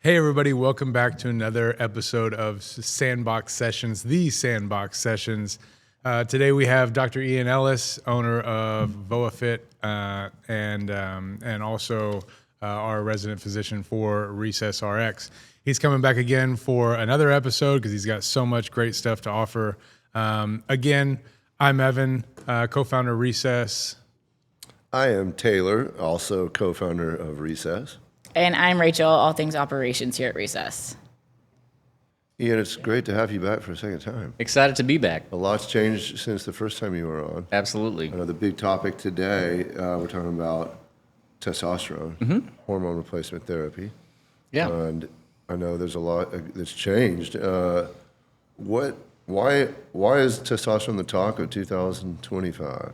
Hey everybody, welcome back to another episode of Sandbox Sessions, the Sandbox Sessions. Today we have Dr. Ian Ellis, owner of VoaFit, and also our resident physician for Recess RX. He's coming back again for another episode because he's got so much great stuff to offer. Again, I'm Evan, co-founder of Recess. I am Taylor, also co-founder of Recess. And I'm Rachel, all things operations here at Recess. Ian, it's great to have you back for a second time. Excited to be back. A lot's changed since the first time you were on. Absolutely. I know the big topic today, we're talking about testosterone, hormone replacement therapy. Yeah. And I know there's a lot that's changed. Why is testosterone the talk of 2025?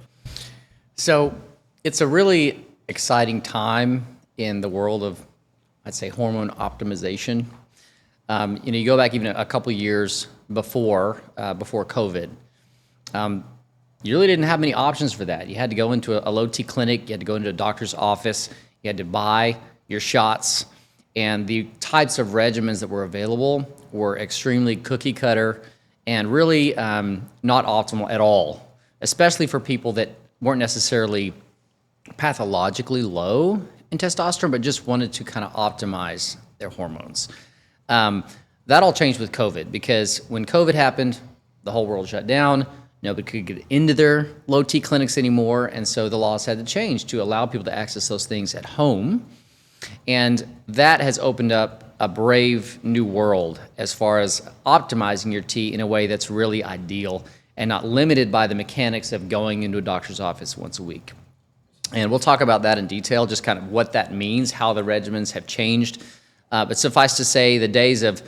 So it's a really exciting time in the world of, I'd say, hormone optimization. You go back even a couple years before COVID. You really didn't have many options for that. You had to go into a low T clinic. You had to go into a doctor's office. You had to buy your shots. And the types of regimens that were available were extremely cookie cutter and really not optimal at all, especially for people that weren't necessarily pathologically low in testosterone, but just wanted to kind of optimize their hormones. That all changed with COVID because when COVID happened, the whole world shut down. Nobody could get into their low T clinics anymore, and so the laws had to change to allow people to access those things at home. And that has opened up a brave new world as far as optimizing your T in a way that's really ideal and not limited by the mechanics of going into a doctor's office once a week. And we'll talk about that in detail, just kind of what that means, how the regimens have changed. But suffice to say, the days of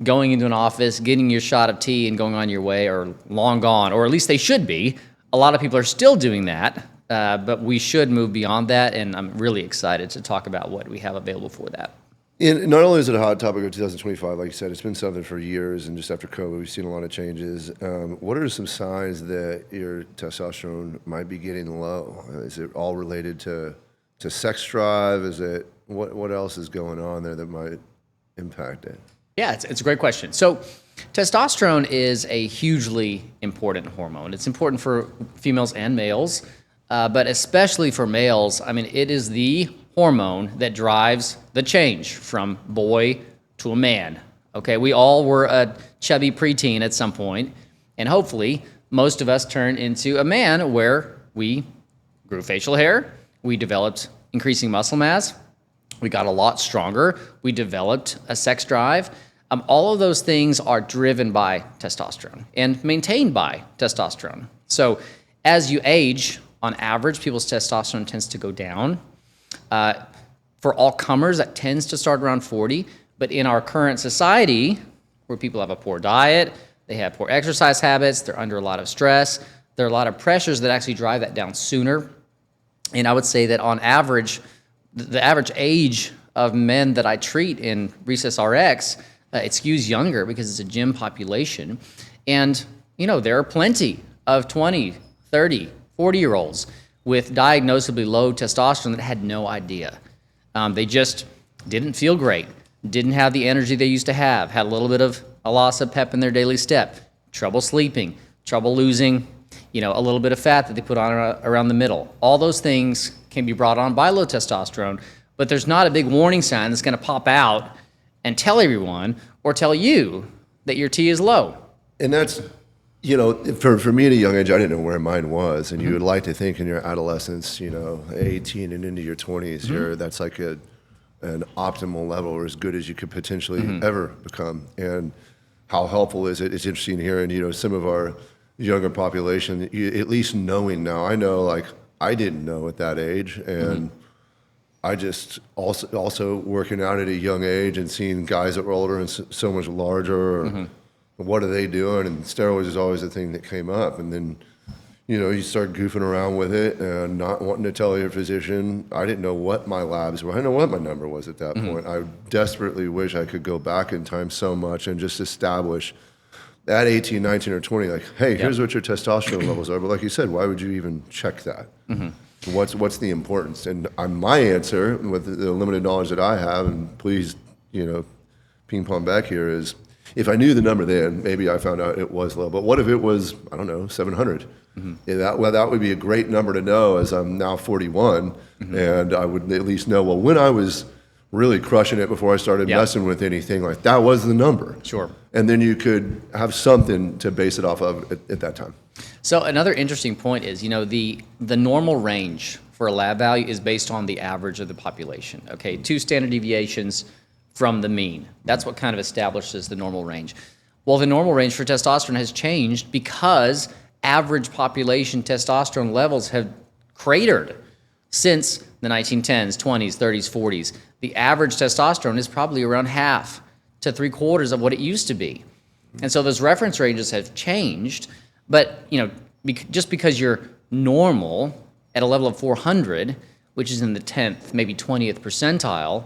going into an office, getting your shot of T and going on your way are long gone, or at least they should be. A lot of people are still doing that, but we should move beyond that, and I'm really excited to talk about what we have available for that. And not only is it a hot topic of 2025, like you said, it's been something for years, and just after COVID, we've seen a lot of changes. What are some signs that your testosterone might be getting low? Is it all related to sex drive? Is it what else is going on there that might impact it? Yeah, it's a great question. So testosterone is a hugely important hormone. It's important for females and males, but especially for males. I mean, it is the hormone that drives the change from boy to a man. Okay, we all were a chubby preteen at some point, and hopefully most of us turned into a man where we grew facial hair, we developed increasing muscle mass, we got a lot stronger, we developed a sex drive. All of those things are driven by testosterone and maintained by testosterone. So as you age, on average, people's testosterone tends to go down. For all comers, that tends to start around 40. But in our current society, where people have a poor diet, they have poor exercise habits, they're under a lot of stress, there are a lot of pressures that actually drive that down sooner. And I would say that on average, the average age of men that I treat in Recess RX, it skews younger because it's a gym population. And, there are plenty of 20, 30, 40-year-olds with diagnosably low testosterone that had no idea. They just didn't feel great, didn't have the energy they used to have, had a little bit of a loss of pep in their daily step, trouble sleeping, trouble losing, a little bit of fat that they put on around the middle. All those things can be brought on by low testosterone, but there's not a big warning sign that's going to pop out and tell everyone or tell you that your T is low. And that's, for me at a young age, I didn't know where mine was. And you would like to think in your adolescence, 18 and into your 20s, that's like an optimal level or as good as you could potentially ever become. And how helpful is it? It's interesting hearing, some of our younger population, at least knowing now. I know, I didn't know at that age. And I just also working out at a young age and seeing guys that were older and so much larger. What are they doing? And steroids is always the thing that came up. And then, you start goofing around with it and not wanting to tell your physician. I didn't know what my labs were. I didn't know what my number was at that point. I desperately wish I could go back in time so much and just establish at 18, 19, or 20, hey, here's what your testosterone levels are. But like you said, why would you even check that? What's the importance? And my answer, with the limited knowledge that I have, and please, ping pong back here is, if I knew the number then, maybe I found out it was low. But what if it was, I don't know, 700? Yeah, that would be a great number to know, as I'm now 41, and I would at least know, well, when I was really crushing it before I started messing with anything, like that was the number. Sure. And then you could have something to base it off of at that time. So another interesting point is, the normal range for a lab value is based on the average of the population. Okay, 2 standard deviations from the mean. That's what kind of establishes the normal range. Well, the normal range for testosterone has changed because average population testosterone levels have cratered since the 1910s, 20s, 30s, 40s. The average testosterone is probably around half to 3/4 of what it used to be. And so those reference ranges have changed, but just because you're normal at a level of 400, which is in the 10th, maybe 20th percentile,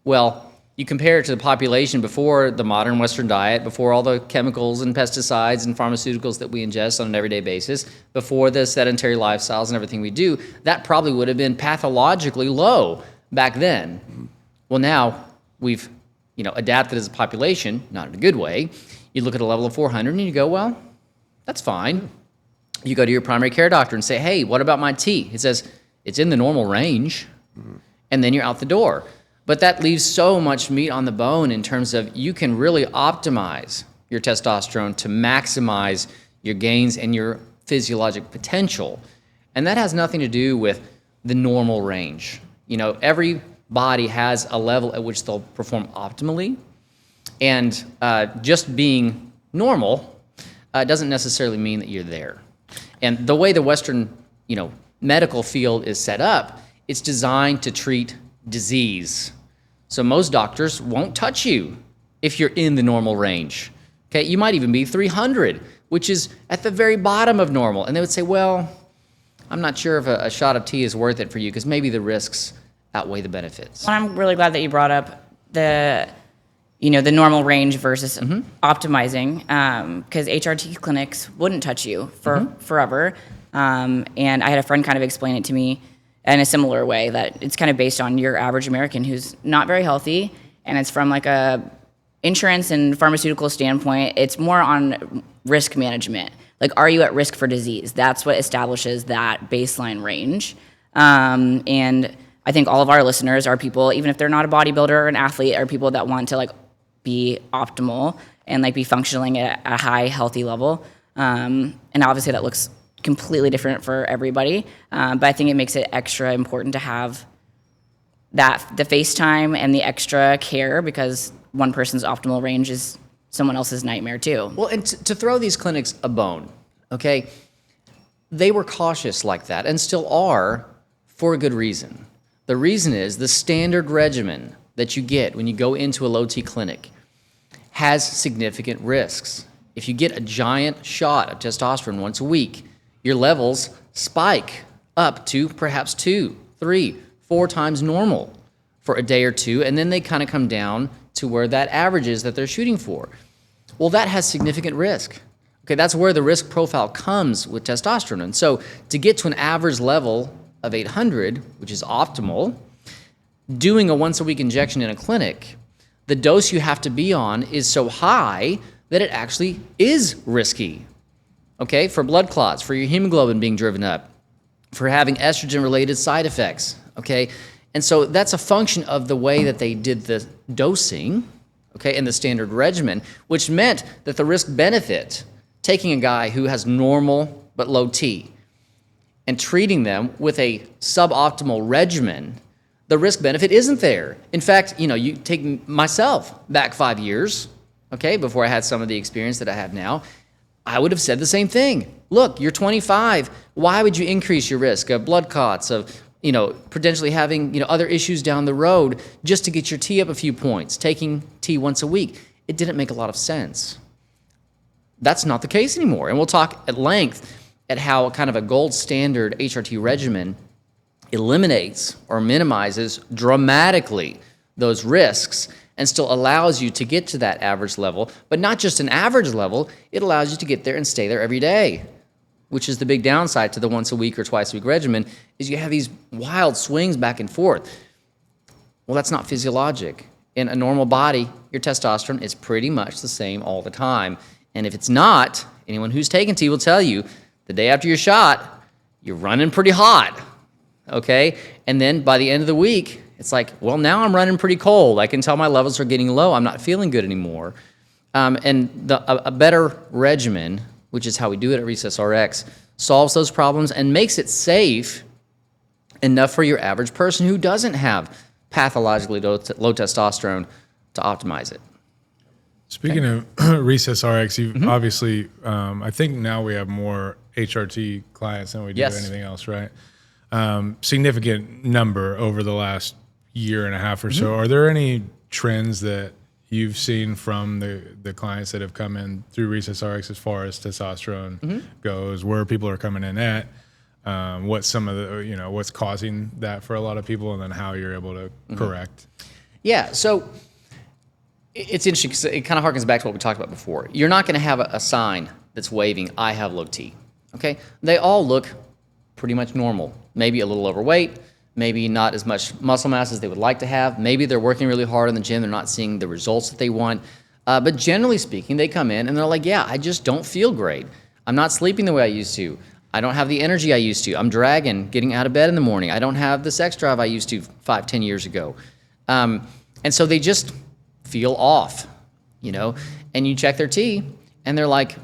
well, you compare it to the population before the modern Western diet, before all the chemicals and pesticides and pharmaceuticals that we ingest on an everyday basis, before the sedentary lifestyles and everything we do, that probably would have been pathologically low back then. Well, now we've adapted as a population, not in a good way. You look at a level of 400 and you go, well, that's fine. You go to your primary care doctor and say, hey, what about my T? It says, it's in the normal range, and then you're out the door. But that leaves so much meat on the bone in terms of you can really optimize your testosterone to maximize your gains and your physiologic potential. And that has nothing to do with the normal range. Every body has a level at which they'll perform optimally. And just being normal doesn't necessarily mean that you're there. And the way the Western, medical field is set up, it's designed to treat disease. So most doctors won't touch you if you're in the normal range. Okay, you might even be 300, which is at the very bottom of normal. And they would say, well, I'm not sure if a shot of tea is worth it for you because maybe the risks outweigh the benefits. Well, I'm really glad that you brought up the normal range versus optimizing, because HRT clinics wouldn't touch you for forever. And I had a friend kind of explain it to me in a similar way, that it's kind of based on your average American who's not very healthy, and it's from like a insurance and pharmaceutical standpoint. It's more on risk management. Like, are you at risk for disease? That's what establishes that baseline range. And I think all of our listeners are people, even if they're not a bodybuilder or an athlete, are people that want to be optimal and be functioning at a high, healthy level. And obviously that looks completely different for everybody. But I think it makes it extra important to have the FaceTime and the extra care, because one person's optimal range is someone else's nightmare too. Well, and to throw these clinics a bone, okay, they were cautious like that and still are for a good reason. The reason is the standard regimen that you get when you go into a low T clinic has significant risks. If you get a giant shot of testosterone once a week, your levels spike up to perhaps 2, 3, 4 times normal for a day or two, and then they kind of come down to where that average is that they're shooting for. Well, that has significant risk. Okay, that's where the risk profile comes with testosterone. And so to get to an average level of 800, which is optimal, doing a once-a-week injection in a clinic, the dose you have to be on is so high that it actually is risky. Okay, for blood clots, for your hemoglobin being driven up, for having estrogen-related side effects, okay? And so that's a function of the way that they did the dosing, okay, and the standard regimen, which meant that the risk-benefit, taking a guy who has normal but low T and treating them with a suboptimal regimen, the risk-benefit isn't there. In fact, you take myself back 5 years, okay, before I had some of the experience that I have now, I would have said the same thing. Look, you're 25. Why would you increase your risk of blood clots, of potentially having other issues down the road just to get your T up a few points, taking T once a week? It didn't make a lot of sense. That's not the case anymore. And we'll talk at length at how kind of a gold standard HRT regimen eliminates or minimizes dramatically those risks and still allows you to get to that average level, but not just an average level, it allows you to get there and stay there every day, which is the big downside to the once a week or twice a week regimen, is you have these wild swings back and forth. Well, that's not physiologic. in a normal body, your testosterone is pretty much the same all the time. And if it's not, anyone who's taken T will tell you, the day after your shot, you're running pretty hot, okay? And then by the end of the week, it's like, well, now I'm running pretty cold. I can tell my levels are getting low. I'm not feeling good anymore. And a better regimen, which is how we do it at Recess RX, solves those problems and makes it safe enough for your average person who doesn't have pathologically low testosterone to optimize it. Speaking of Recess RX, you obviously, I think now we have more HRT clients than we do Yes. anything else, right? Significant number over the last year and a half or so. Are there any trends that you've seen from the clients that have come in through Recess RX as far as testosterone goes, where people are coming in at, what some of the, what's causing that for a lot of people, and then how you're able to correct? Yeah, so it's interesting because it kind of harkens back to what we talked about before. You're not going to have a sign that's waving, I have low T, okay? They all look pretty much normal, maybe a little overweight, maybe not as much muscle mass as they would like to have. Maybe they're working really hard in the gym. They're not seeing the results that they want. But generally speaking, they come in and they're like, yeah, I just don't feel great. I'm not sleeping the way I used to. I don't have the energy I used to. I'm dragging, getting out of bed in the morning. I don't have the sex drive I used to 5-10 years ago. And so they just feel off, and you check their T and they're like,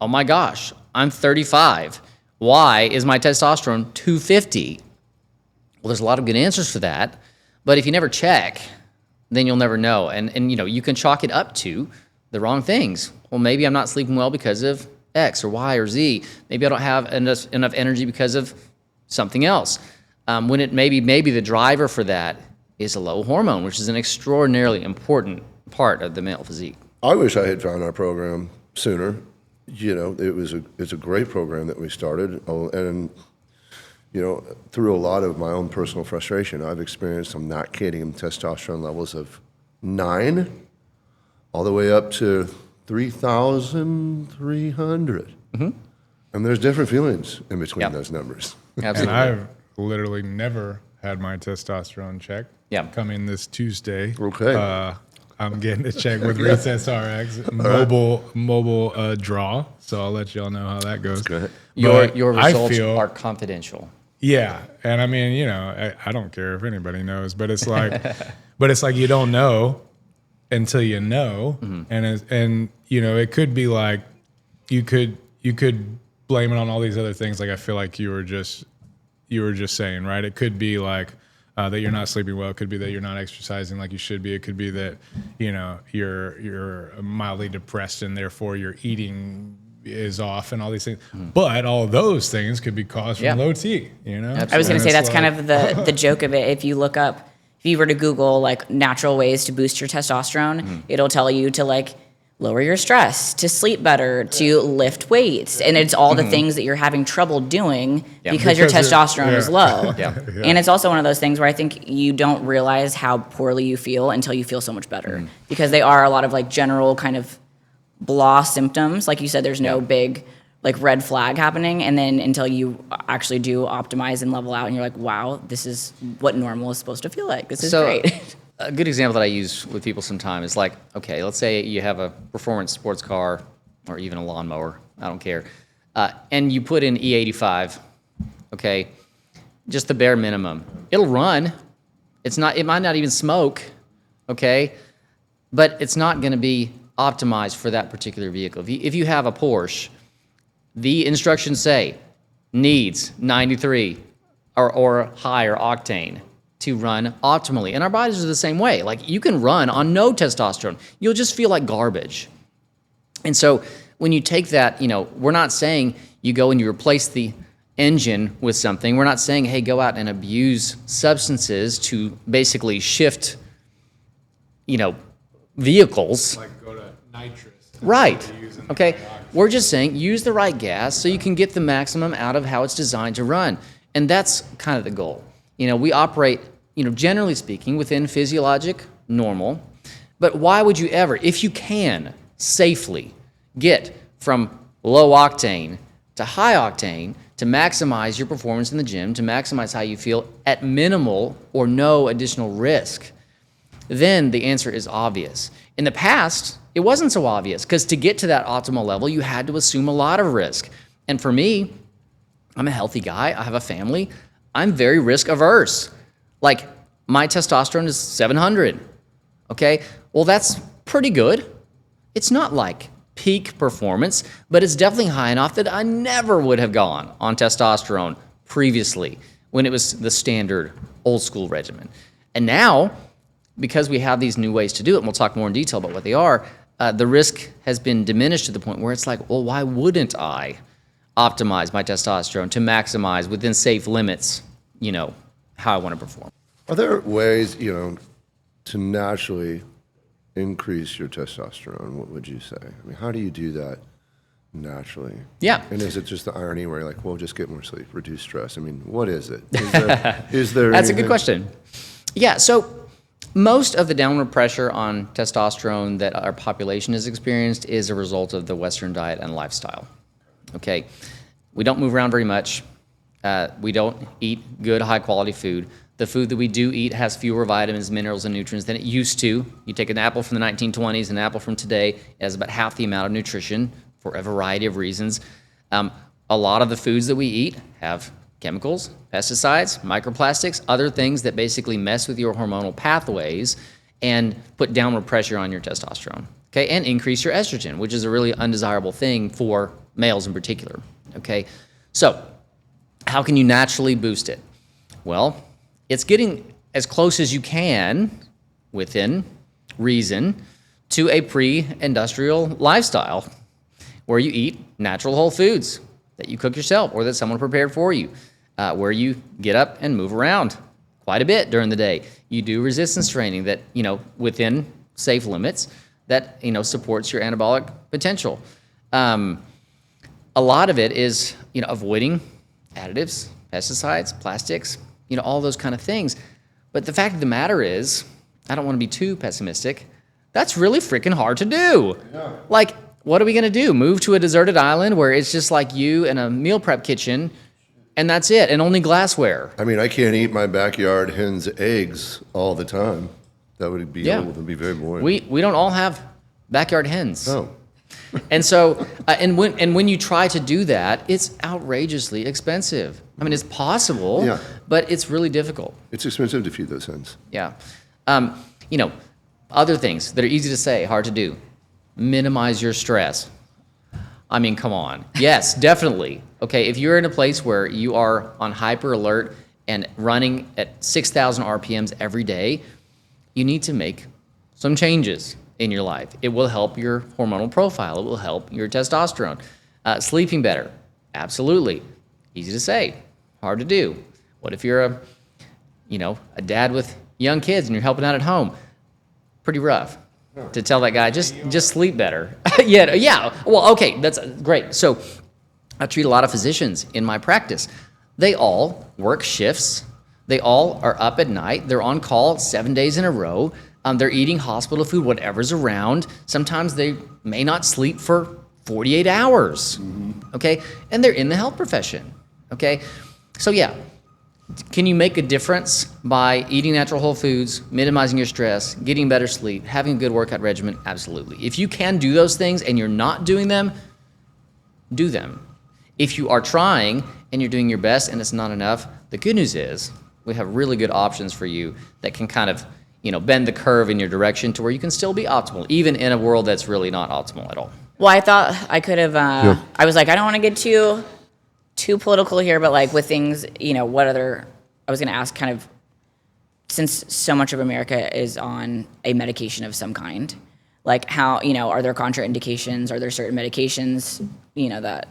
oh my gosh, I'm 35. Why is my testosterone 250? Well, there's a lot of good answers for that, but if you never check, then you'll never know. And you can chalk it up to the wrong things. Well, maybe I'm not sleeping well because of X or Y or Z. Maybe I don't have enough energy because of something else. When it maybe the driver for that is a low hormone, which is an extraordinarily important part of the male physique. I wish I had found our program sooner. It's a great program that we started, and through a lot of my own personal frustration, I've experienced some not cadmium testosterone levels of 9 all the way up to 3,300. And there's different feelings in between those numbers. Absolutely. And I've literally never had my testosterone checked. Yeah. Coming this Tuesday. Okay. I'm getting a check with Recess RX, mobile draw. So I'll let y'all know how that goes. Go ahead. Your But I results feel- are confidential. Yeah, and I mean, I don't care if anybody knows, but it's like, you don't know until you know, and it could be like, you could blame it on all these other things. Like I feel like you were just saying, right? It could be like that you're not sleeping well. It could be that you're not exercising like you should be. It could be that you're mildly depressed and therefore your eating is off and all these things. But all those things could be caused from low T. I was going to say that's kind of the joke of it. If you look up, if you were to Google like natural ways to boost your testosterone, it'll tell you to like lower your stress, to sleep better, to lift weights, and it's all the things that you're having trouble doing because your testosterone is low. And it's also one of those things where I think you don't realize how poorly you feel until you feel so much better, because they are a lot of like general kind of blah symptoms. Like you said, there's no big like red flag happening, and then until you actually do optimize and level out and you're like, wow, this is what normal is supposed to feel like. This is great. A good example that I use with people sometimes is like, okay, let's say you have a performance sports car or even a lawnmower, I don't care, and you put in E85, okay, just the bare minimum. It'll run. It might not even smoke, okay, but it's not going to be optimized for that particular vehicle. If you have a Porsche, the instructions say needs 93 or higher octane to run optimally. And our bodies are the same way. Like you can run on no testosterone. You'll just feel like garbage. And so when you take that, we're not saying you go and you replace the engine with something. We're not saying, hey, go out and abuse substances to basically shift, vehicles. Like go to nitrous. Right. Okay. We're just saying use the right gas so you can get the maximum out of how it's designed to run. And that's kind of the goal. We operate, generally speaking, within physiologic normal. But why would you ever, if you can safely get from low octane to high octane to maximize your performance in the gym, to maximize how you feel at minimal or no additional risk, then the answer is obvious. In the past, it wasn't so obvious because to get to that optimal level, you had to assume a lot of risk. And for me, I'm a healthy guy. I have a family. I'm very risk averse. Like my testosterone is 700. Okay. Well, that's pretty good. It's not like peak performance, but it's definitely high enough that I never would have gone on testosterone previously when it was the standard old school regimen. And now, because we have these new ways to do it, and we'll talk more in detail about what they are, the risk has been diminished to the point where it's like, well, why wouldn't I optimize my testosterone to maximize within safe limits, how I want to perform? Are there ways, to naturally increase your testosterone? What would you say? I mean, how do you do that naturally? Yeah. And is it just the irony where you're like, well, just get more sleep, reduce stress? I mean, what is it? Is there That's a anything? good question. Yeah, so most of the downward pressure on testosterone that our population has experienced is a result of the Western diet and lifestyle. Okay, we don't move around very much. We don't eat good, high-quality food. The food that we do eat has fewer vitamins, minerals, and nutrients than it used to. You take an apple from the 1920s, an apple from today, it has about half the amount of nutrition for a variety of reasons. A lot of the foods that we eat have chemicals, pesticides, microplastics, other things that basically mess with your hormonal pathways and put downward pressure on your testosterone, okay, and increase your estrogen, which is a really undesirable thing for males in particular, okay? So how can you naturally boost it? Well, it's getting as close as you can, within reason, to a pre-industrial lifestyle where you eat natural whole foods that you cook yourself or that someone prepared for you, where you get up and move around quite a bit during the day. You do resistance training that, within safe limits that, supports your anabolic potential. A lot of it is, avoiding additives, pesticides, plastics, all those kind of things. But the fact of the matter is, I don't want to be too pessimistic, that's really freaking hard to do. Yeah. Like, what are we going to do? Move to a deserted island where it's just like you and a meal prep kitchen, and that's it, and only glassware. I mean, I can't eat my backyard hen's eggs all the time. That would be able to be very boring. We don't all have backyard hens. No. And so, and when you try to do that, it's outrageously expensive. I mean, it's possible, but it's really difficult. It's expensive to feed those hens. Yeah. Other things that are easy to say, hard to do. Minimize your stress. I mean, come on. Yes, definitely. Okay, if you're in a place where you are on hyper alert and running at 6,000 RPMs every day, you need to make some changes in your life. It will help your hormonal profile. It will help your testosterone. Sleeping better. Absolutely. Easy to say, hard to do. What if you're a dad with young kids and you're helping out at home? Pretty rough to tell that guy, just sleep better. Yeah. Well, okay, that's great. So I treat a lot of physicians in my practice. They all work shifts. They all are up at night. They're on call 7 days in a row. They're eating hospital food, whatever's around. Sometimes they may not sleep for 48 hours, okay? And they're in the health profession, okay? So yeah, can you make a difference by eating natural whole foods, minimizing your stress, getting better sleep, having a good workout regimen? Absolutely. If you can do those things and you're not doing them, do them. If you are trying and you're doing your best and it's not enough, the good news is we have really good options for you that can kind of bend the curve in your direction to where you can still be optimal, even in a world that's really not optimal at all. Well, I thought I could have, I was like, I don't want to get too political here, but like with things, what other, I was going to ask kind of, since so much of America is on a medication of some kind, like how, are there contraindications? Are there certain medications, that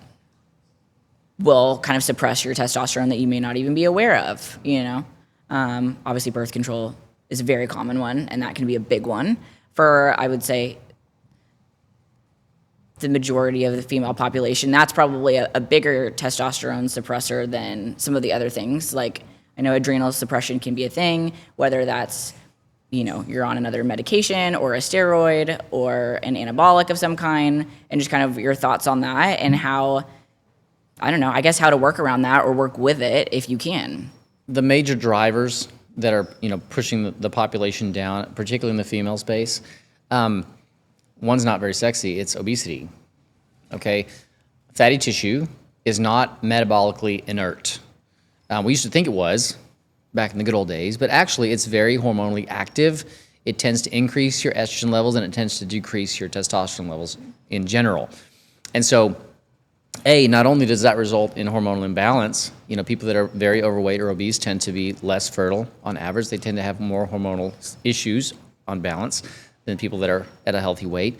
will kind of suppress your testosterone that you may not even be aware of, Obviously birth control is a very common one, and that can be a big one for, I would say, the majority of the female population. That's probably a bigger testosterone suppressor than some of the other things. Like, I know adrenal suppression can be a thing, whether that's, you're on another medication or a steroid or an anabolic of some kind, and just kind of your thoughts on that and how, I don't know, I guess how to work around that or work with it if you can. The major drivers that are pushing the population down, particularly in the female space. One's not very sexy. It's obesity. Okay, fatty tissue is not metabolically inert. We used to think it was back in the good old days, but actually it's very hormonally active. It tends to increase your estrogen levels and it tends to decrease your testosterone levels in general. And so, not only does that result in hormonal imbalance, people that are very overweight or obese tend to be less fertile on average. They tend to have more hormonal issues on balance than people that are at a healthy weight.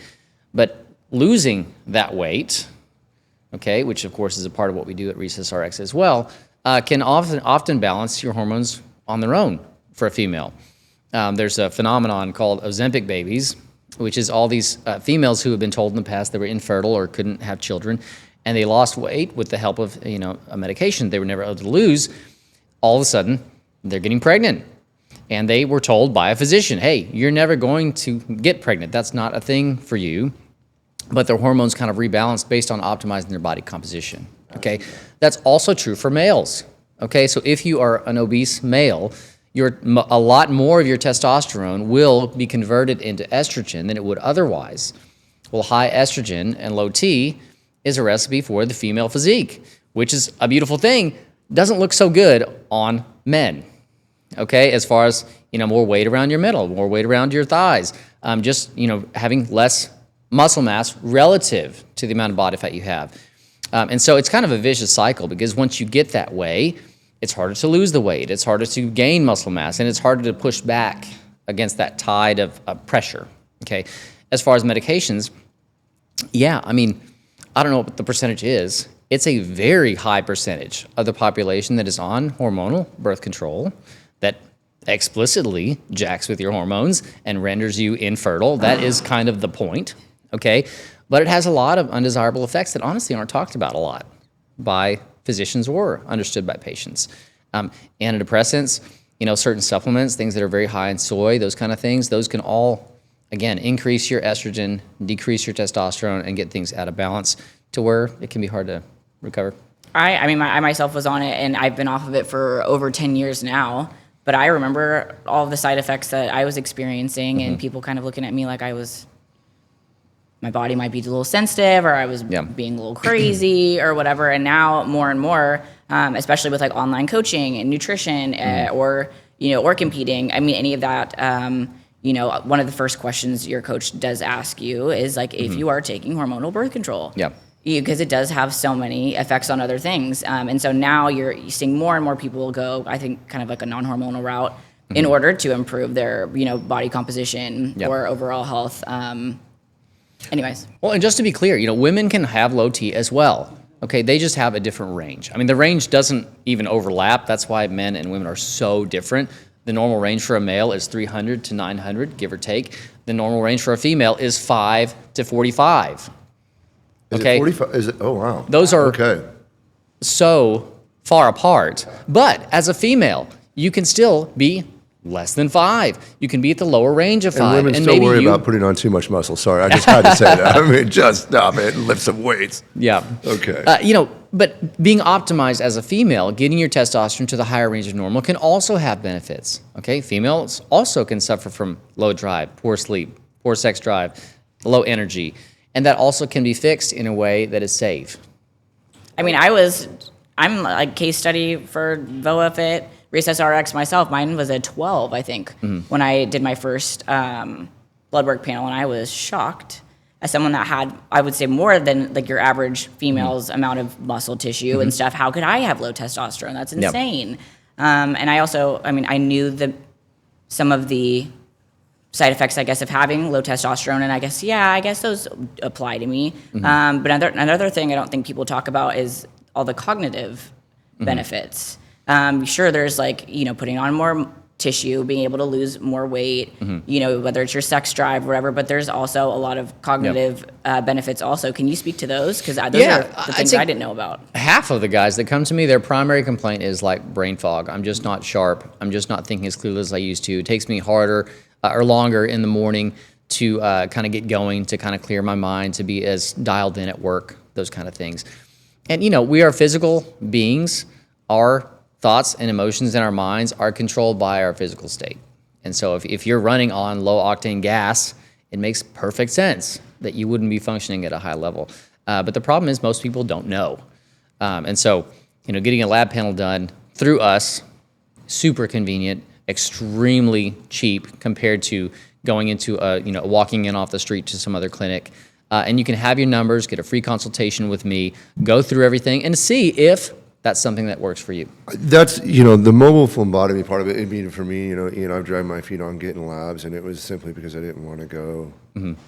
But losing that weight, okay, which of course is a part of what we do at Recess RX as well, can often balance your hormones on their own for a female. There's a phenomenon called Ozempic babies, which is all these females who have been told in the past they were infertile or couldn't have children, and they lost weight with the help of a medication they were never able to lose. All of a sudden, they're getting pregnant. And they were told by a physician, hey, you're never going to get pregnant. That's not a thing for you. But their hormones kind of rebalanced based on optimizing their body composition. Okay, that's also true for males. Okay, so if you are an obese male, a lot more of your testosterone will be converted into estrogen than it would otherwise. Well, high estrogen and low T is a recipe for the female physique, which is a beautiful thing. Doesn't look so good on men. Okay, as far as more weight around your middle, more weight around your thighs, just having less muscle mass relative to the amount of body fat you have. And so it's kind of a vicious cycle because once you get that way, it's harder to lose the weight, it's harder to gain muscle mass, and it's harder to push back against that tide of pressure. Okay, as far as medications, I don't know what the percentage is. It's a very high percentage of the population that is on hormonal birth control that explicitly jacks with your hormones and renders you infertile. That is kind of the point, okay? But it has a lot of undesirable effects that honestly aren't talked about a lot by physicians or understood by patients. Antidepressants, certain supplements, things that are very high in soy, those kind of things, those can all, again, increase your estrogen, decrease your testosterone, and get things out of balance to where it can be hard to recover. I myself was on it, and I've been off of it for over 10 years now. But I remember all of the side effects that I was experiencing, and people kind of looking at me like my body might be a little sensitive, or I was being a little crazy, or whatever. And now more and more, especially with like online coaching and nutrition, or competing. Any of that. One of the first questions your coach does ask you is like if you are taking hormonal birth control. Yeah. Because it does have so many effects on other things. And so now you're seeing more and more people go, I think, kind of like a non-hormonal route in order to improve their, body composition or overall health. Anyways. Well, and just to be clear, women can have low T as well. Okay, they just have a different range. The range doesn't even overlap. That's why men and women are so different. The normal range for a male is 300 to 900, give or take. The normal range for a female is 5 to 45. Is it 45? Is it? Oh, wow. Those are so far apart. But as a female, you can still be less than 5. You can be at the lower range of 5. And women still worry about putting on too much muscle. Sorry, I just had to say that. Just stop it and lift some weights. Yeah. Okay. But being optimized as a female, getting your testosterone to the higher range of normal can also have benefits. Okay. Females also can suffer from low drive, poor sleep, poor sex drive, low energy. And that also can be fixed in a way that is safe. I'm a case study for VoaFit, Recess RX myself. Mine was a 12, I think, when I did my first blood work panel, and I was shocked as someone that had, I would say, more than like your average female's amount of muscle tissue and stuff. How could I have low testosterone? That's insane. Yep. And I also, I knew some of the side effects, I guess, of having low testosterone, and I guess those apply to me. But another thing I don't think people talk about is all the cognitive benefits. Sure, there's putting on more tissue, being able to lose more weight, whether it's your sex drive or whatever, but there's also a lot of cognitive benefits also. Can you speak to those? Because those are the things I didn't know about. Half of the guys that come to me, their primary complaint is like brain fog. I'm just not sharp. I'm just not thinking as clearly as I used to. It takes me harder or longer in the morning to kind of get going, to kind of clear my mind, to be as dialed in at work, those kind of things. And, we are physical beings. Our thoughts and emotions in our minds are controlled by our physical state. And so if you're running on low octane gas, it makes perfect sense that you wouldn't be functioning at a high level. But the problem is most people don't know. And so, getting a lab panel done through us, super convenient, extremely cheap compared to going into walking in off the street to some other clinic. And you can have your numbers, get a free consultation with me, go through everything, and see if that's something that works for you. That's, the mobile phlebotomy part of it. I mean, for me, I've dragged my feet on getting labs, and it was simply because I didn't want to go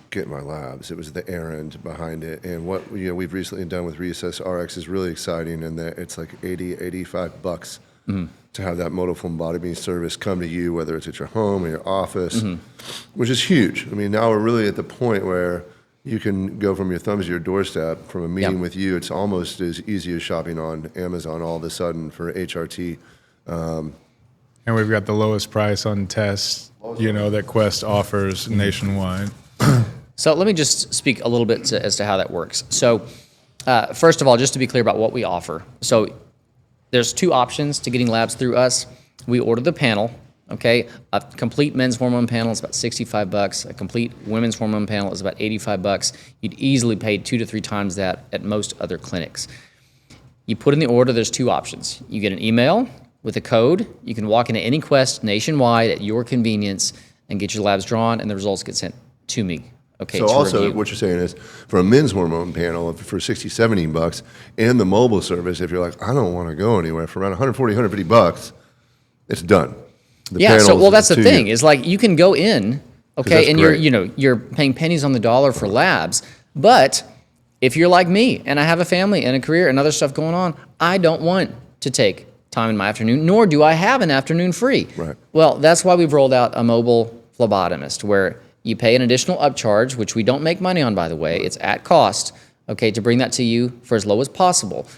get my labs. It was the errand behind it. And what we've recently done with Recess RX is really exciting in that it's like $85 to have that mobile phlebotomy service come to you, whether it's at your home or your office, which is huge. I mean, now we're really at the point where you can go from your thumbs to your doorstep from a meeting with you. It's almost as easy as shopping on Amazon all of a sudden for HRT. And we've got the lowest price on tests, that Quest offers nationwide. So let me just speak a little bit as to how that works. So first of all, just to be clear about what we offer. So there's two options to getting labs through us. We order the panel. Okay, a complete men's hormone panel is about $65. A complete women's hormone panel is about $85. You'd easily pay 2 to 3 times that at most other clinics. You put in the order, there's two options. You get an email with a code. You can walk into any Quest nationwide at your convenience and get your labs drawn, and the results get sent to me. Okay, so also review. what you're saying is for a men's hormone panel for $60, $70 and the mobile service, if you're like, I don't want to go anywhere, for around $140, $150, it's done. That's the thing is like you can go in, okay, and great. you're paying pennies on the dollar for labs, but if you're like me and I have a family and a career and other stuff going on, I don't want to take time in my afternoon, nor do I have an afternoon free. Right. Well, that's why we've rolled out a mobile phlebotomist where you pay an additional upcharge, which we don't make money on, by the way. It's at cost, okay, to bring that to you for as low as possible.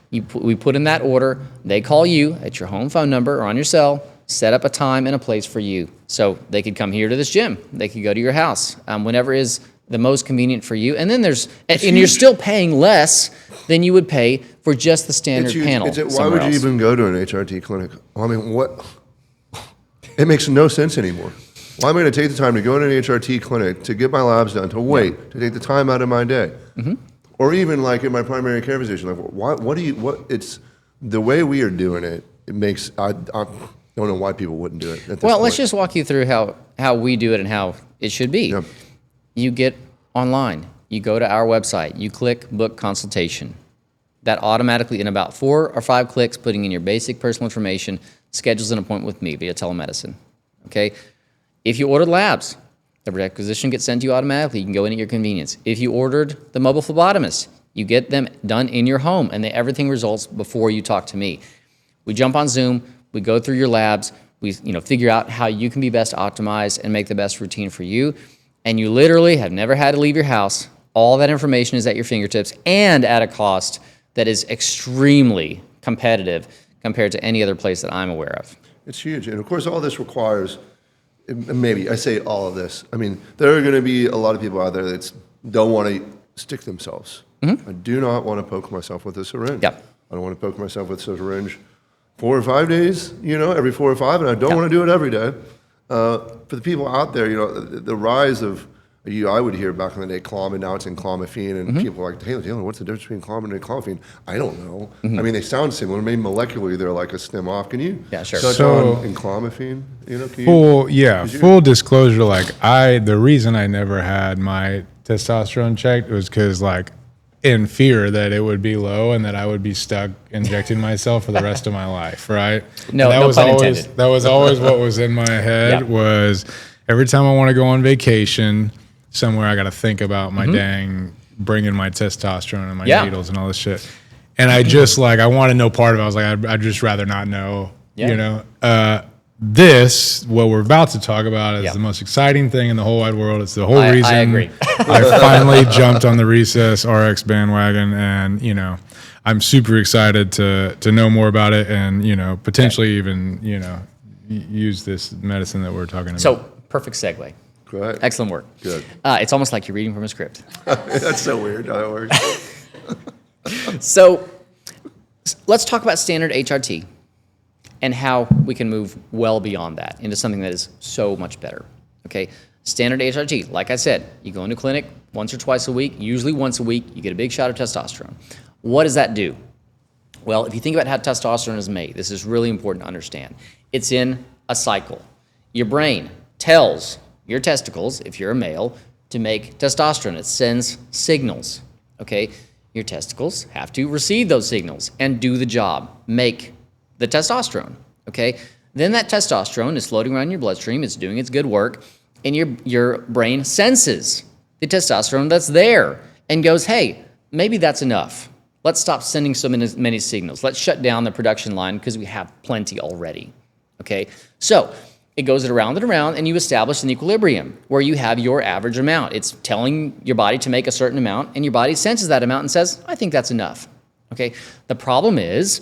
We put in that order. They call you at your home phone number or on your cell, set up a time and a place for you. So they could come here to this gym. They could go to your house, whenever is the most convenient for you. And then you're still paying less than you would pay for just the standard panel. Why would you even go to an HRT clinic? I mean, what? It makes no sense anymore. Why am I going to take the time to go to an HRT clinic to get my labs done, to wait, to take the time out of my day? Or even like in my primary care physician, like it's the way we are doing it, it makes, I don't know why people wouldn't do it at this point. Let's just walk you through how we do it and how it should be. Yep. You get online. You go to our website. You click book consultation. That automatically, in about 4 or 5 clicks, putting in your basic personal information, schedules an appointment with me via telemedicine. Okay? If you ordered labs, the requisition gets sent to you automatically. You can go in at your convenience. If you ordered the mobile phlebotomist, you get them done in your home, and everything results before you talk to me. We jump on Zoom. We go through your labs. We figure out how you can be best optimized and make the best routine for you. And you literally have never had to leave your house. All that information is at your fingertips and at a cost that is extremely competitive compared to any other place that I'm aware of. It's huge. And of course, all this requires, maybe I say all of this, I mean, there are going to be a lot of people out there that don't want to stick themselves. I do not want to poke myself with a syringe. Yep. I don't want to poke myself with a syringe 4 or 5 days, every 4 or 5, and I don't want to do it every day. For the people out there, the rise of, I would hear back in the day, and now it's enclomiphene, and people are like, hey, Taylor, what's the difference between clom and enclomiphene? I don't know. I mean, they sound similar. Maybe molecularly they're like a stem off. Can you sure. touch on enclomiphene? Full disclosure, the reason I never had my testosterone checked was because, in fear that it would be low and that I would be stuck injecting myself for the rest of my life, right? No pun intended. That was always what was in my head was every time I want to go on vacation somewhere, I got to think about my bringing my testosterone and my needles and all this shit. And I just I wanted no part of it. I was like, I'd just rather not know, what we're about to talk about is the most exciting thing in the whole wide world. It's the whole reason I agree. I finally jumped on the Recess RX bandwagon, and I'm super excited to know more about it, and potentially even use this medicine that we're talking about. So perfect segue. Great. Excellent work. Good. It's almost like you're reading from a script. That's so weird how it works. So let's talk about standard HRT. and how we can move well beyond that into something that is so much better. Okay, standard HRT, like I said, you go into clinic once or twice a week, usually once a week, you get a big shot of testosterone. What does that do? Well, if you think about how testosterone is made, this is really important to understand. It's in a cycle. Your brain tells your testicles, if you're a male, to make testosterone. It sends signals, okay? Your testicles have to receive those signals and do the job, make the testosterone, okay? Then that testosterone is floating around your bloodstream, it's doing its good work, and your brain senses the testosterone that's there and goes, hey, maybe that's enough. Let's stop sending so many signals. Let's shut down the production line because we have plenty already, okay? So it goes around and around, and you establish an equilibrium where you have your average amount. It's telling your body to make a certain amount, and your body senses that amount and says, I think that's enough, okay? The problem is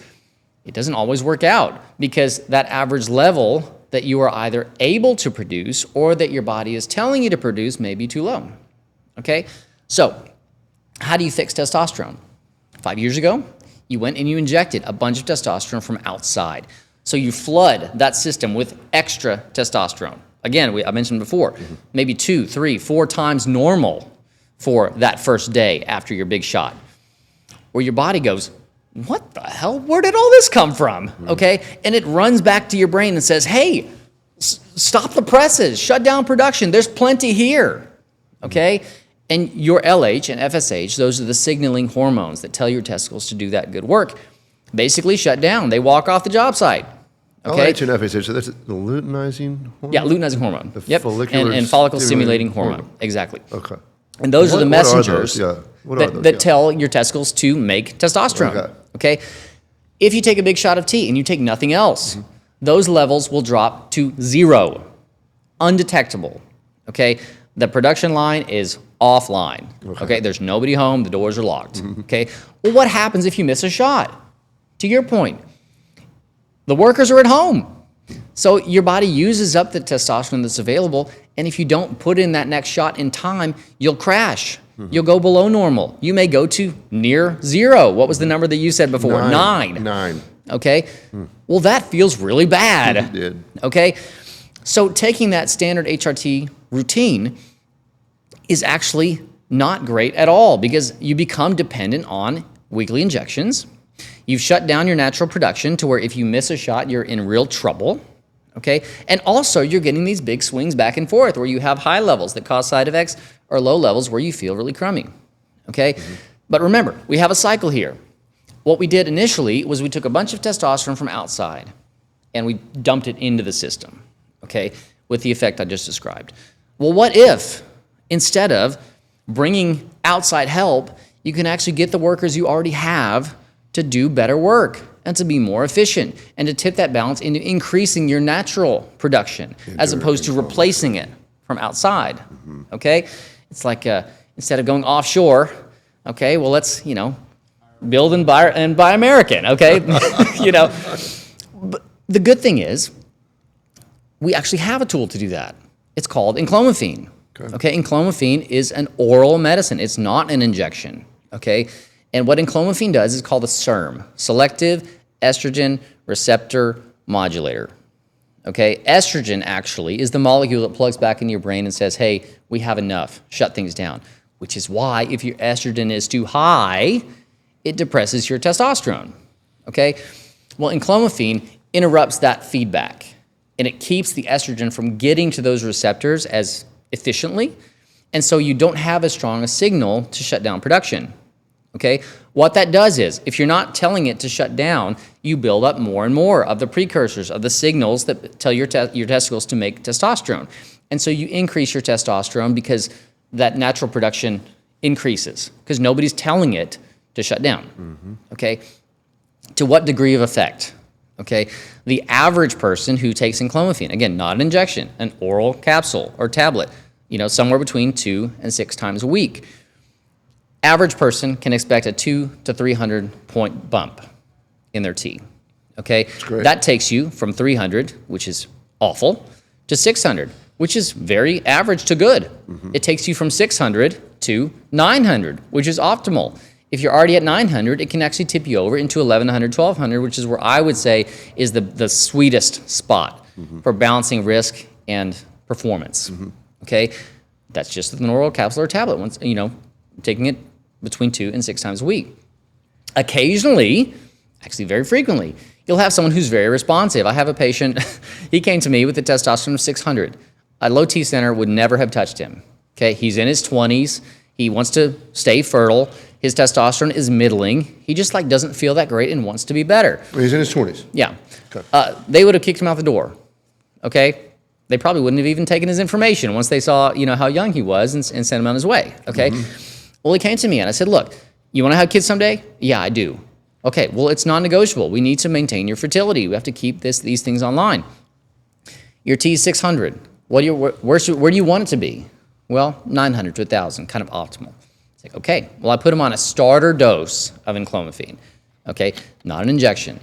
it doesn't always work out because that average level that you are either able to produce or that your body is telling you to produce may be too low, okay? So how do you fix testosterone? 5 years ago, you went and you injected a bunch of testosterone from outside. So you flood that system with extra testosterone. Again, I mentioned before, maybe 2, 3, 4 times normal for that first day after your big shot. Where your body goes, what the hell? Where did all this come from? Okay, and it runs back to your brain and says, hey, stop the presses, shut down production, there's plenty here, okay? And your LH and FSH, those are the signaling hormones that tell your testicles to do that good work, basically shut down. They walk off the job site. Okay? LH and FSH, so that's the luteinizing hormone? Yeah, luteinizing hormone. The follicular and follicle stimulating stimulating hormone. Exactly. Okay. And those are the What are messengers those? Yeah. What are those? that Yeah. tell your testicles to make testosterone. Okay? If you take a big shot of T and you take nothing else, those levels will drop to 0, undetectable. Okay? The production line is offline. Okay? There's nobody home, the doors are locked. Okay? Well, what happens if you miss a shot? To your point, the workers are at home. So your body uses up the testosterone that's available, and if you don't put in that next shot in time, you'll crash. You'll go below normal. You may go to near 0. What was the number that you said before? 9. 9. Okay? Well, that feels really bad. It did. Okay? So taking that standard HRT routine is actually not great at all because you become dependent on weekly injections. You've shut down your natural production to where if you miss a shot, you're in real trouble, okay? And also, you're getting these big swings back and forth where you have high levels that cause side effects or low levels where you feel really crummy, okay? But remember, we have a cycle here. What we did initially was we took a bunch of testosterone from outside and we dumped it into the system, okay, with the effect I just described. Well, what if, instead of bringing outside help, you can actually get the workers you already have to do better work and to be more efficient and to tip that balance into increasing your natural production as opposed to replacing it from outside, okay? It's like instead of going offshore, okay, well, let's, build and buy American, okay? But the good thing is we actually have a tool to do that. It's called enclomiphene, okay? Enclomiphene is an oral medicine. It's not an injection, okay? And what enclomiphene does is called a SERM, Selective Estrogen Receptor Modulator. Okay, estrogen actually is the molecule that plugs back into your brain and says, hey, we have enough, shut things down. Which is why if your estrogen is too high, it depresses your testosterone. Okay, well, enclomiphene interrupts that feedback and it keeps the estrogen from getting to those receptors as efficiently. And so you don't have as strong a signal to shut down production. Okay, what that does is, if you're not telling it to shut down, you build up more and more of the precursors, of the signals that tell your testicles to make testosterone. And so you increase your testosterone because that natural production increases, because nobody's telling it to shut down. Okay, to what degree of effect? Okay, the average person who takes enclomiphene, again, not an injection, an oral capsule or tablet, somewhere between 2 and 6 times a week. Average person can expect a 200 to 300 point bump in their T, okay? That takes you from 300, which is awful, to 600, which is very average to good. It takes you from 600 to 900, which is optimal. If you're already at 900, it can actually tip you over into 1100, 1200, which is where I would say is the sweetest spot for balancing risk and performance. Okay, that's just an oral capsule or tablet. Once taking it between 2 and 6 times a week. Occasionally, actually very frequently, you'll have someone who's very responsive. I have a patient, he came to me with a testosterone of 600. A low T center would never have touched him. Okay, he's in his 20s. He wants to stay fertile. His testosterone is middling. He just doesn't feel that great and wants to be better. He's in his 20s. Yeah. Okay. They would have kicked him out the door. Okay? They probably wouldn't have even taken his information once they saw, how young he was and sent him on his way. Okay? Well, he came to me and I said, look, you want to have kids someday? Yeah, I do. Okay, well, it's non-negotiable. We need to maintain your fertility. We have to keep these things online. Your T is 600. Where do you want it to be? Well, 900 to 1,000, kind of optimal. It's like, okay, well, I put him on a starter dose of enclomiphene, okay, not an injection.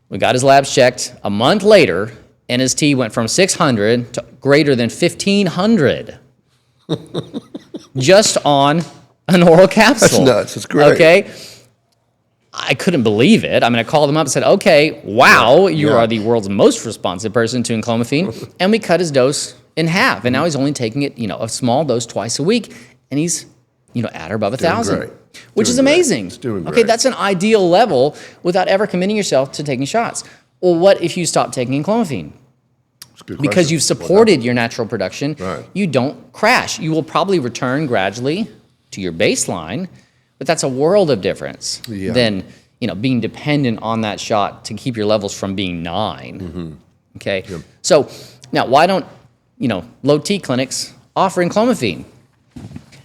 We got his labs checked a month later, and his T went from 600 to greater than 1,500 just on an oral capsule. That's nuts. It's great. Okay. I couldn't believe it. I mean, I called him up and said, okay, wow, you are the world's most responsive person to enclomiphene. And we cut his dose in half. And now he's only taking it, a small dose twice a week. And he's, at or above 1,000, which is amazing. It's doing great. Okay, that's an ideal level without ever committing yourself to taking shots. Well, what if you stop taking enclomiphene? Because you've supported your natural production, you don't crash. You will probably return gradually to your baseline, but that's a world of difference than being dependent on that shot to keep your levels from being 9. Okay, so now why don't low T clinics offer enclomiphene?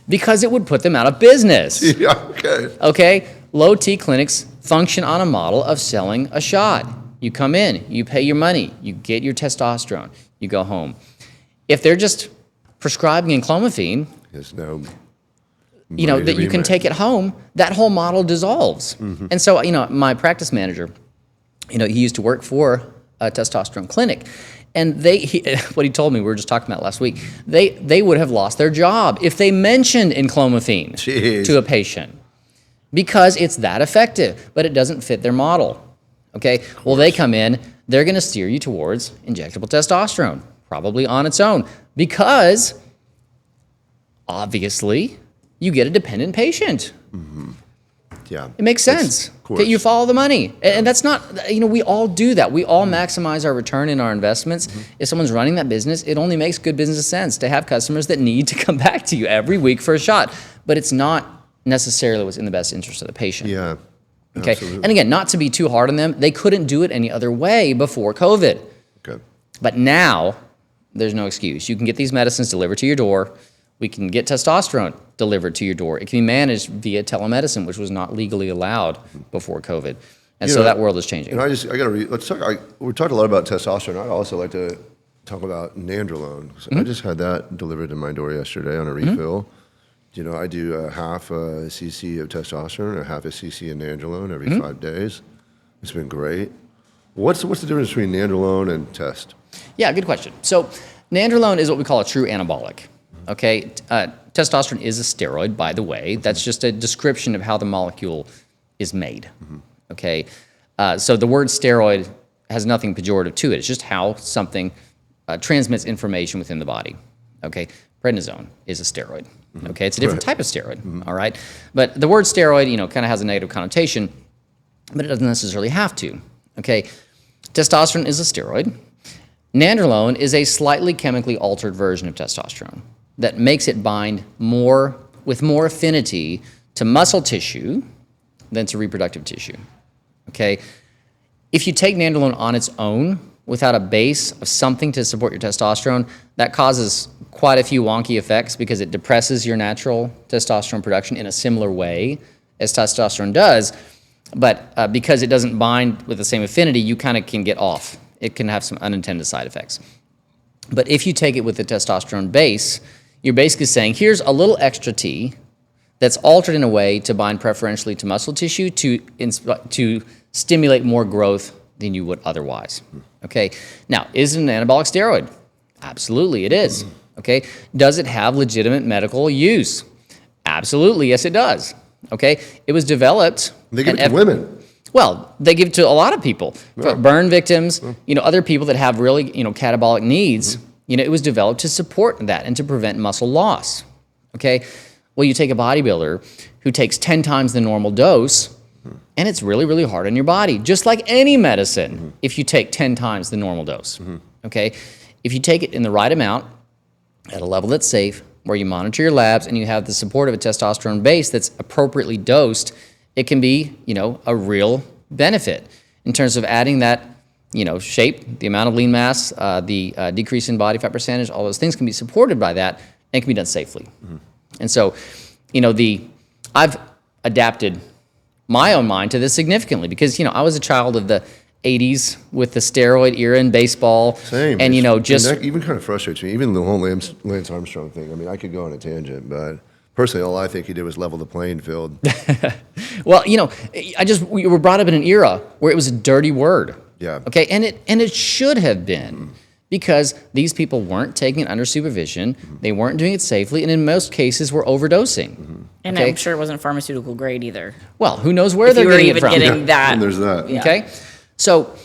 Because it would put them out of business. Okay, low T clinics function on a model of selling a shot. You come in, you pay your money, you get your testosterone, you go home. If they're just prescribing enclomiphene, there's no that you can take it home, that whole model dissolves. And so, my practice manager, he used to work for a testosterone clinic. And what he told me, we were just talking about last week, they would have lost their job if they mentioned enclomiphene to a patient because it's that effective, but it doesn't fit their model. Okay, well, they come in, they're going to steer you towards injectable testosterone, probably on its own, because obviously you get a dependent patient. Yeah, it makes sense. Okay, you follow the money, and that's not. We all do that. We all maximize our return in our investments. If someone's running that business, it only makes good business sense to have customers that need to come back to you every week for a shot. But it's not necessarily what's in the best interest of the patient. Yeah. Okay, Absolutely. and again, not to be too hard on them, they couldn't do it any other way before COVID. Okay. But now, there's no excuse. You can get these medicines delivered to your door. We can get testosterone delivered to your door. It can be managed via telemedicine, which was not legally allowed before COVID. And so that world is changing. And I got to let's talk. We talked a lot about testosterone. I'd also like to talk about nandrolone. I just had that delivered to my door yesterday on a refill. I do a half a cc of testosterone, a half a cc of nandrolone every 5 days. It's been great. What's the difference between nandrolone and test? Yeah, good question. So nandrolone is what we call a true anabolic. Okay, testosterone is a steroid, by the way. That's just a description of how the molecule is made. Okay, so the word steroid has nothing pejorative to it. It's just how something transmits information within the body. Okay, prednisone is a steroid. Okay, it's a different type of steroid. All right, but the word steroid, kind of has a negative connotation, but it doesn't necessarily have to. Okay, testosterone is a steroid. Nandrolone is a slightly chemically altered version of testosterone that makes it bind with more affinity to muscle tissue than to reproductive tissue. Okay, if you take nandrolone on its own without a base of something to support your testosterone, that causes quite a few wonky effects because it depresses your natural testosterone production in a similar way as testosterone does. But because it doesn't bind with the same affinity, you kind of can get off. It can have some unintended side effects. But if you take it with the testosterone base, you're basically saying, here's a little extra T that's altered in a way to bind preferentially to muscle tissue to stimulate more growth than you would otherwise. Okay. Now, is it an anabolic steroid? Absolutely, it is. Okay. Does it have legitimate medical use? Absolutely, yes, it does. Okay, it was developed. They give it and to women. Well, they give it to a lot of people, for burn victims, other people that have really, catabolic needs. It was developed to support that and to prevent muscle loss. Okay, well, you take a bodybuilder who takes 10 times the normal dose, and it's really, really hard on your body, just like any medicine. If you take 10 times the normal dose, okay, if you take it in the right amount at a level that's safe, where you monitor your labs and you have the support of a testosterone base that's appropriately dosed, it can be, a real benefit in terms of adding that, shape, the amount of lean mass, the decrease in body fat percentage, all those things can be supported by that and can be done safely. And so, I've adapted my own mind to this significarly because, I was a child of the 80s with the steroid era in baseball. Same. And, just... And that even kind of frustrates me. Even the whole Lance Armstrong thing. I mean, I could go on a tangent, but personally, all I think he did was level the playing field. Well, we were brought up in an era where it was a dirty word. Yeah. Okay, and it should have been because these people weren't taking it under supervision, they weren't doing it safely, and in most cases were overdosing. And Okay? I'm sure it wasn't pharmaceutical grade either. Well, who knows where If they're you were getting even it from? getting that. And there's that. Yeah. Okay, so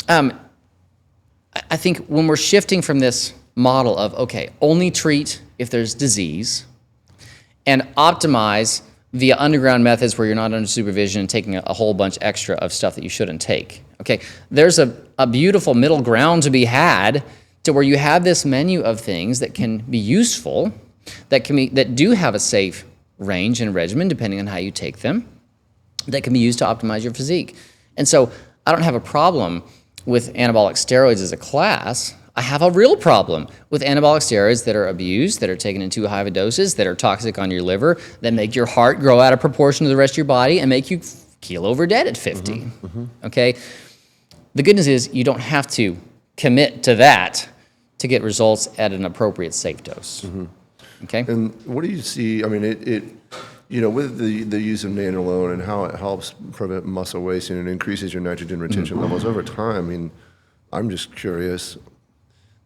I think when we're shifting from this model of only treat if there's disease, and optimize via underground methods where you're not under supervision and taking a whole bunch extra of stuff that you shouldn't take. Okay, there's a beautiful middle ground to be had to where you have this menu of things that can be useful, that do have a safe range and regimen depending on how you take them, that can be used to optimize your physique. And so I don't have a problem with anabolic steroids as a class. I have a real problem with anabolic steroids that are abused, that are taken in too high of doses, that are toxic on your liver, that make your heart grow out of proportion to the rest of your body and make you keel over dead at 50. Okay? The good news is you don't have to commit to that to get results at an appropriate safe dose. Okay? And what do you see? I mean, with the use of nandrolone and how it helps prevent muscle wasting and increases your nitrogen retention levels over time. I mean, I'm just curious.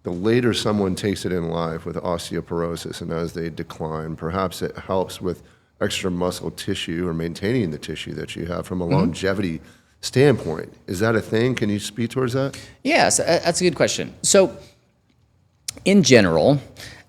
The later someone takes it in life with osteoporosis and as they decline, perhaps it helps with extra muscle tissue or maintaining the tissue that you have from a longevity standpoint. Is that a thing? Can you speak towards that? Yes, that's a good question. So, in general,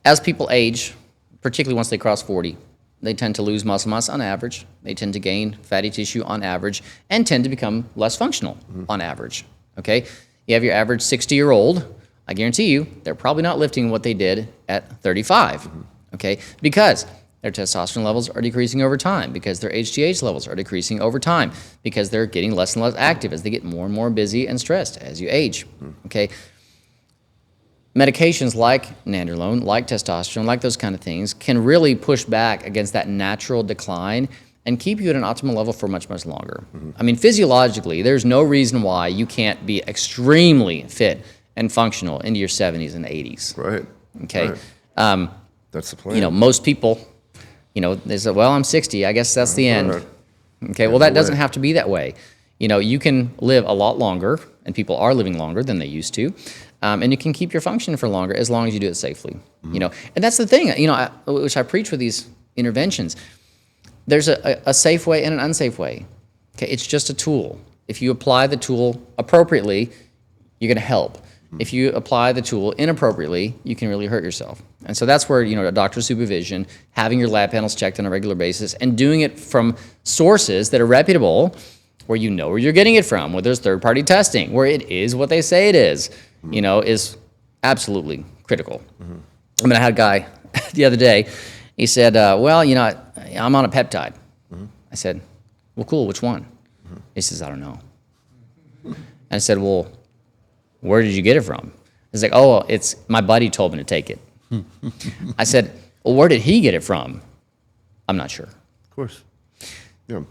as people age, particularly once they cross 40, they tend to lose muscle mass on average. They tend to gain fatty tissue on average and tend to become less functional on average. Okay? You have your average 60-year-old. I guarantee you, they're probably not lifting what they did at 35, okay? Because their testosterone levels are decreasing over time, because their HGH levels are decreasing over time, because they're getting less and less active as they get more and more busy and stressed as you age, okay? Medications like nandrolone, like testosterone, like those kind of things can really push back against that natural decline and keep you at an optimal level for much, much longer. I mean, physiologically, there's no reason why you can't be extremely fit and functional into your 70s and 80s. Right. Okay. Right. That's the plan. Most people, they say, well, I'm 60. I guess that's the end. Right. Okay. Well, that doesn't have to be that way. You can live a lot longer, and people are living longer than they used to. And you can keep your function for longer as long as you do it safely. And that's the thing, which I preach with these interventions. There's a safe way and an unsafe way. Okay. It's just a tool. If you apply the tool appropriately, you're going to help. If you apply the tool inappropriately, you can really hurt yourself. And so that's where, a doctor's supervision, having your lab panels checked on a regular basis, and doing it from sources that are reputable, where you know where you're getting it from, where there's third-party testing, where it is what they say it is, is absolutely critical. I mean, I had a guy the other day, he said, well, I'm on a peptide. I said, well, cool, which one? He says, I don't know. And I said, well, where did you get it from? He's like, oh, it's my buddy told me to take it. I said, well, where did he get it from? I'm not sure. Of course. Yeah.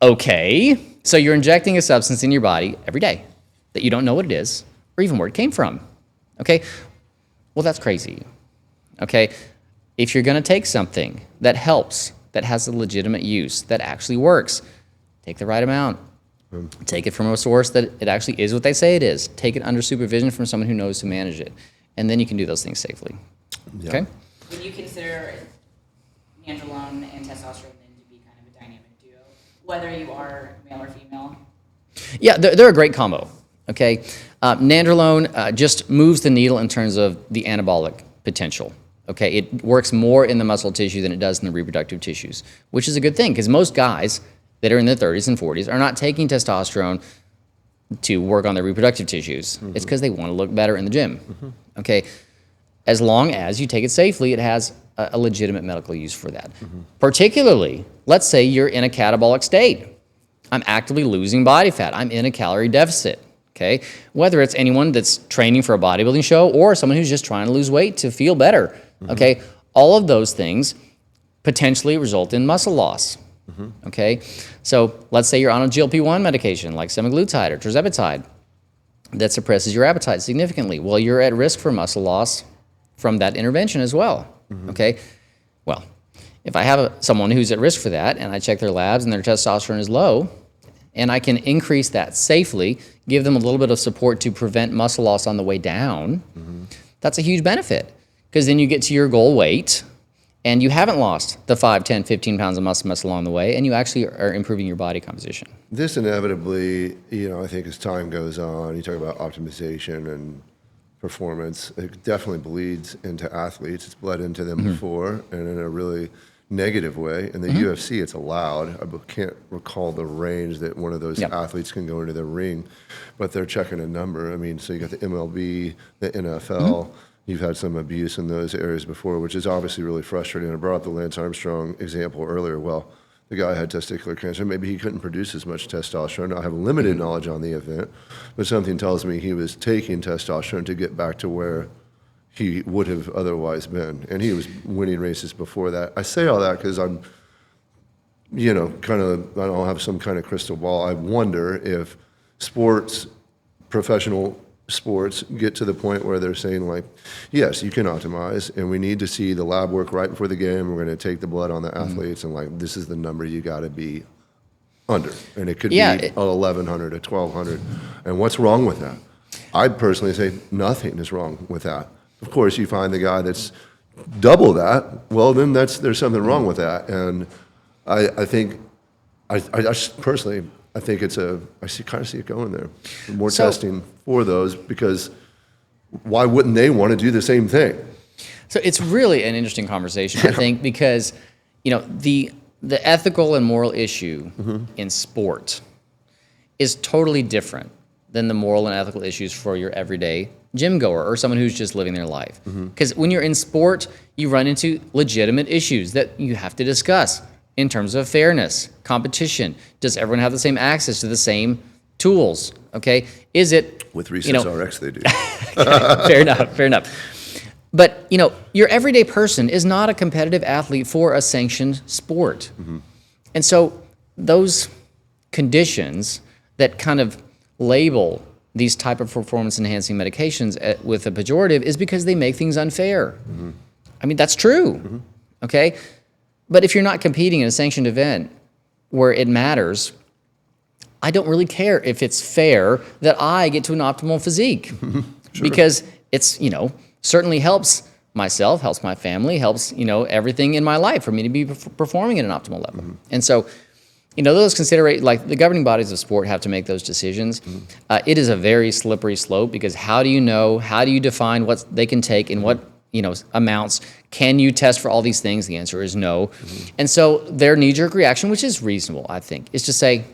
Okay, so you're injecting a substance in your body every day that you don't know what it is or even where it came from. Okay, well, that's crazy. Okay, if you're going to take something that helps, that has a legitimate use, that actually works, take the right amount. Take it from a source that it actually is what they say it is. Take it under supervision from someone who knows to manage it. And then you can do those things safely. Yeah. Okay? Would you consider nandrolone and testosterone then to be kind of a dynamic duo? whether you are male or female? Yeah, they're a great combo. Okay, nandrolone just moves the needle in terms of the anabolic potential. Okay, it works more in the muscle tissue than it does in the reproductive tissues, which is a good thing because most guys that are in their 30s and 40s are not taking testosterone to work on their reproductive tissues. It's because they want to look better in the gym. Okay, as long as you take it safely, it has a legitimate medical use for that. Particularly, let's say you're in a catabolic state. I'm actively losing body fat. I'm in a calorie deficit. Okay, whether it's anyone that's training for a bodybuilding show or someone who's just trying to lose weight to feel better. Okay, all of those things potentially result in muscle loss. Okay, so let's say you're on a GLP-1 medication like semaglutide or tirzepatide that suppresses your appetite significantly. Well, you're at risk for muscle loss from that intervention as well. Okay, well, if I have someone who's at risk for that and I check their labs and their testosterone is low, and I can increase that safely, give them a little bit of support to prevent muscle loss on the way down, that's a huge benefit because then you get to your goal weight and you haven't lost the 5, 10, 15 pounds of muscle along the way, and you actually are improving your body composition. This inevitably, I think as time goes on, you talk about optimization and performance, it definitely bleeds into athletes. It's bled into them before, and in a really negative way. In the UFC, it's allowed. I can't recall the range that one of those athletes can go into the ring, but they're checking a number. I mean, so you got the MLB, the NFL. You've had some abuse in those areas before, which is obviously really frustrating. I brought up the Lance Armstrong example earlier. Well, the guy had testicular cancer. Maybe he couldn't produce as much testosterone. I have limited knowledge on the event, but something tells me he was taking testosterone to get back to where he would have otherwise been. And he was winning races before that. I say all that because I'm, I don't have some kind of crystal ball. I wonder if professional sports get to the point where they're saying like, yes, you can optimize, and we need to see the lab work right before the game. We're going to take the blood on the athletes, and like, this is the number you got to be under. And it could be 1,100 or 1,200. And what's wrong with that? I'd personally say nothing is wrong with that. Of course, you find the guy that's double that, well, then there's something wrong with that. And I think, I personally, I think kind of see it going there. More testing for those, because why wouldn't they want to do the same thing? So it's really an interesting conversation, I think, because, the ethical and moral issue in sport is totally different than the moral and ethical issues for your everyday gym goer or someone who's just living their life. Because when you're in sport, you run into legitimate issues that you have to discuss in terms of fairness, competition. Does everyone have the same access to the same tools? Okay, is it with Recess RX they do? Fair enough. But your everyday person is not a competitive athlete for a sanctioned sport, and so those conditions that kind of label these type of performance-enhancing medications with a pejorative is because they make things unfair. I mean, that's true, okay? But if you're not competing in a sanctioned event where it matters, I don't really care if it's fair that I get to an optimal physique. Because it's, certainly helps myself, helps my family, helps, everything in my life for me to be performing at an optimal level. And so, those considerations, like the governing bodies of sport have to make those decisions. It is a very slippery slope because how do you define what they can take and what, amounts? Can you test for all these things? The answer is no. And so their knee-jerk reaction, which is reasonable, I think, is to say,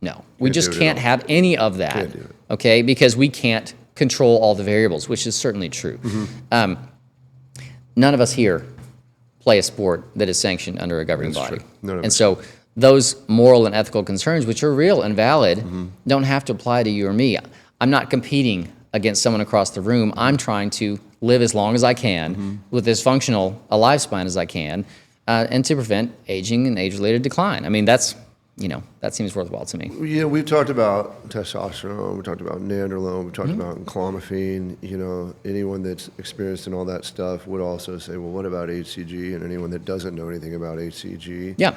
no, we just can't have any of that, okay? Because we can't control all the variables, which is certainly true. None of us here play a sport that is sanctioned under a governing body. And so those moral and ethical concerns, which are real and valid, don't have to apply to you or me. I'm not competing against someone across the room. I'm trying to live as long as I can with as functional a lifespan as I can, and to prevent aging and age-related decline. I mean, that seems worthwhile to me. Yeah, we've talked about testosterone, we talked about nandrolone, we talked about enclomiphene. Anyone that's experienced in all that stuff would also say, well, what about HCG? And anyone that doesn't know anything about HCG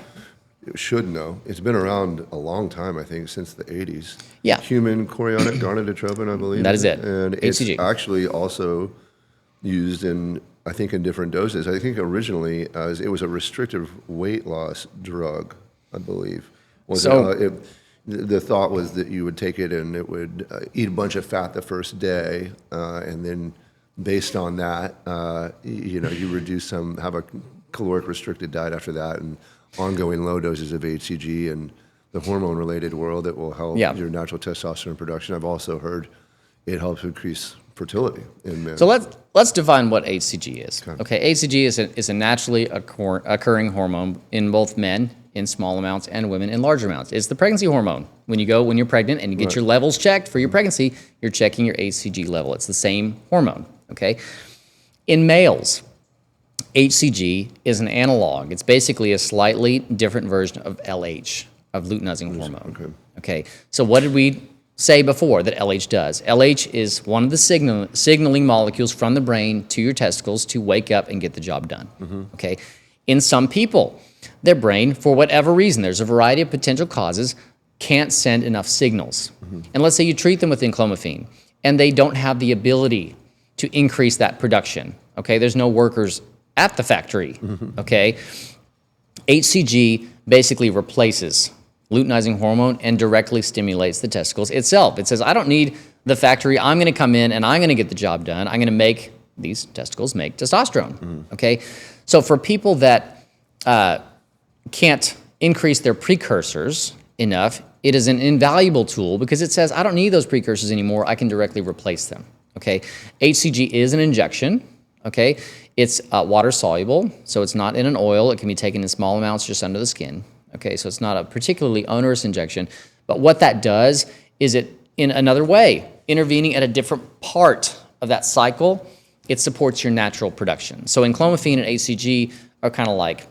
should know. It's been around a long time, I think, since the 80s. Yeah. Human chorionic gonadotropin, I believe. That is it. And HCG. It's actually also used in different doses. I think originally it was a restrictive weight loss drug, I believe. The thought was that you would take it and it would eat a bunch of fat the first day, and then based on that, you reduce have a caloric restricted diet after that, and ongoing low doses of HCG and the hormone related world that will help your natural testosterone production. I've also heard it helps increase fertility in men. So let's define what HCG is. Okay, HCG is a naturally occurring hormone in both men in small amounts and women in large amounts. It's the pregnancy hormone. When you're pregnant and you get your levels checked for your pregnancy, you're checking your HCG level. It's the same hormone. Okay, in males, HCG is an analog. It's basically a slightly different version of LH, of luteinizing hormone. Okay. So what did we say before that LH does? LH is one of the signaling molecules from the brain to your testicles to wake up and get the job done. Okay. In some people, their brain, for whatever reason, there's a variety of potential causes, can't send enough signals. And let's say you treat them with enclomiphene, and they don't have the ability to increase that production. Okay. There's no workers at the factory. Okay. HCG basically replaces luteinizing hormone and directly stimulates the testicles itself. It says, I don't need the factory. I'm going to come in and I'm going to get the job done. I'm going to make these testicles make testosterone. Okay. So for people that can't increase their precursors enough, it is an invaluable tool because it says, I don't need those precursors anymore. I can directly replace them. Okay. HCG is an injection. Okay. It's water soluble, so it's not in an oil. It can be taken in small amounts just under the skin. Okay, so it's not a particularly onerous injection. But what that does is it, in another way, intervening at a different part of that cycle, it supports your natural production. So enclomiphene and HCG are kind of like,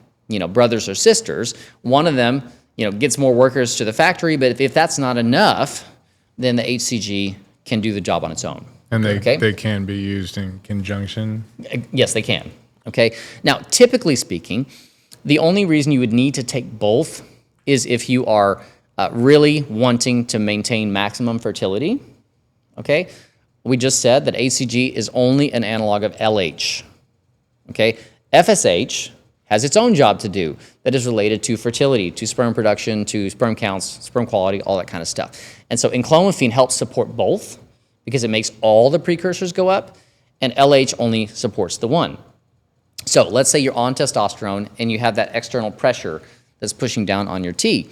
brothers or sisters. One of them, gets more workers to the factory, but if that's not enough, then the HCG can do the job on its own. And they can be used in conjunction? Yes, they can. Okay. Now, typically speaking, the only reason you would need to take both is if you are really wanting to maintain maximum fertility. Okay. We just said that HCG is only an analog of LH. Okay. FSH has its own job to do that is related to fertility, to sperm production, to sperm counts, sperm quality, all that kind of stuff. And so enclomiphene helps support both because it makes all the precursors go up, and LH only supports the one. So let's say you're on testosterone and you have that external pressure that's pushing down on your T.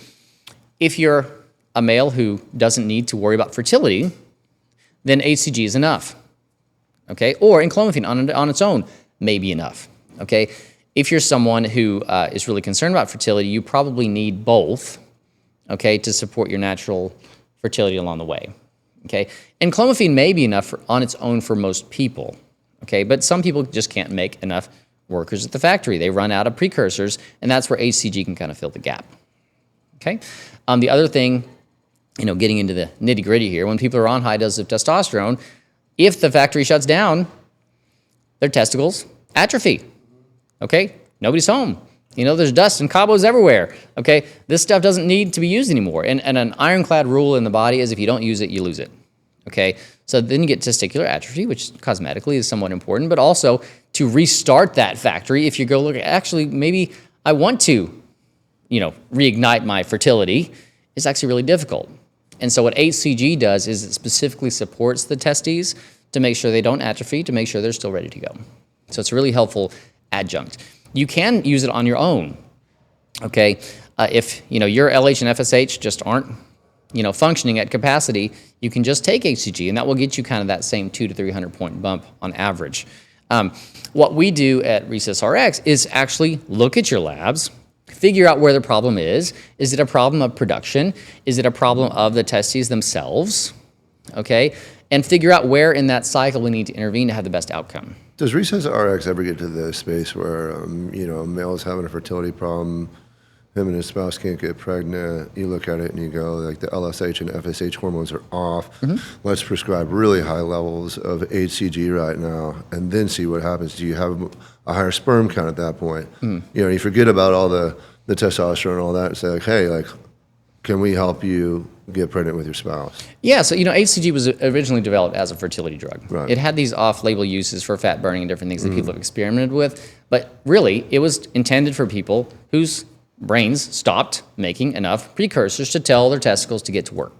If you're a male who doesn't need to worry about fertility, then HCG is enough, okay? Or enclomiphene on its own may be enough, okay? If you're someone who is really concerned about fertility, you probably need both, okay, to support your natural fertility along the way, okay? Enclomiphene may be enough on its own for most people, okay? But some people just can't make enough workers at the factory. They run out of precursors, and that's where HCG can kind of fill the gap, okay? The other thing, getting into the nitty gritty here, when people are on high doses of testosterone, if the factory shuts down, their testicles atrophy, okay? Nobody's home. There's dust and cobwebs everywhere, okay? This stuff doesn't need to be used anymore. And an ironclad rule in the body is if you don't use it, you lose it, okay? So then you get testicular atrophy, which cosmetically is somewhat important, but also to restart that factory, if you go, look, actually, maybe I want to, reignite my fertility, it's actually really difficult. And so what HCG does is it specifically supports the testes to make sure they don't atrophy, to make sure they're still ready to go. So it's a really helpful adjunct. You can use it on your own, okay? If, your LH and FSH just aren't, functioning at capacity, you can just take HCG, and that will get you kind of that same 200 to 300 point bump on average. What we do at Recess RX is actually look at your labs, figure out where the problem is. Is it a problem of production? Is it a problem of the testes themselves? Okay, and figure out where in that cycle we need to intervene to have the best outcome. Does Recess RX ever get to the space where, a male is having a fertility problem, him and his spouse can't get pregnant, you look at it and you go, like, the LSH and FSH hormones are off. Let's prescribe really high levels of HCG right now and then see what happens. Do you have a higher sperm count at that point? You forget about all the testosterone and all that and say, like, hey, can we help you get pregnant with your spouse? Yeah, so HCG was originally developed as a fertility drug. Right. It had these off-label uses for fat burning and different things that people have experimented with, but really it was intended for people whose brains stopped making enough precursors to tell their testicles to get to work.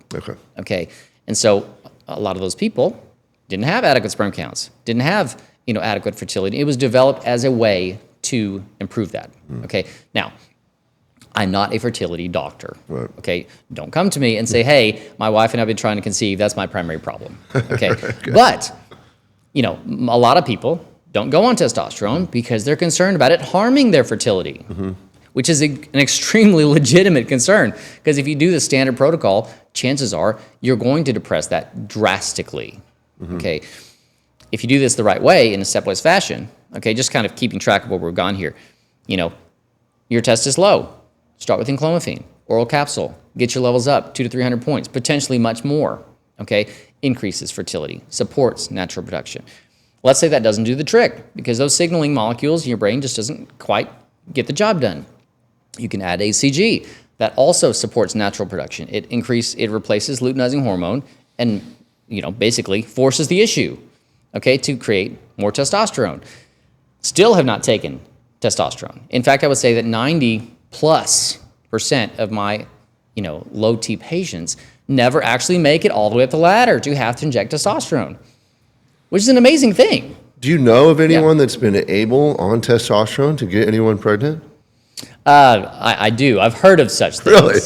Okay. And so a lot of those people didn't have adequate sperm counts, didn't have, adequate fertility. It was developed as a way to improve that. Okay. Now, I'm not a fertility doctor. Right. Okay. Don't come to me and say, hey, my wife and I have been trying to conceive. That's my primary problem. Okay. But, a lot of people don't go on testosterone because they're concerned about it harming their fertility, which is an extremely legitimate concern. Because if you do the standard protocol, chances are you're going to depress that drastically. Okay. If you do this the right way in a stepwise fashion, okay, just kind of keeping track of where we've gone here, your test is low. Start with enclomiphene, oral capsule, get your levels up 200 to 300 points, potentially much more, okay? Increases fertility, supports natural production. Let's say that doesn't do the trick because those signaling molecules in your brain just doesn't quite get the job done. You can add HCG. That also supports natural production. It replaces luteinizing hormone and, basically forces the issue, okay, to create more testosterone. Still have not taken testosterone. In fact, I would say that 90+% of my, low T patients never actually make it all the way up the ladder to have to inject testosterone, which is an amazing thing. Do you know of anyone that's been able on testosterone to get anyone pregnant? I do. I've heard of such things. Really?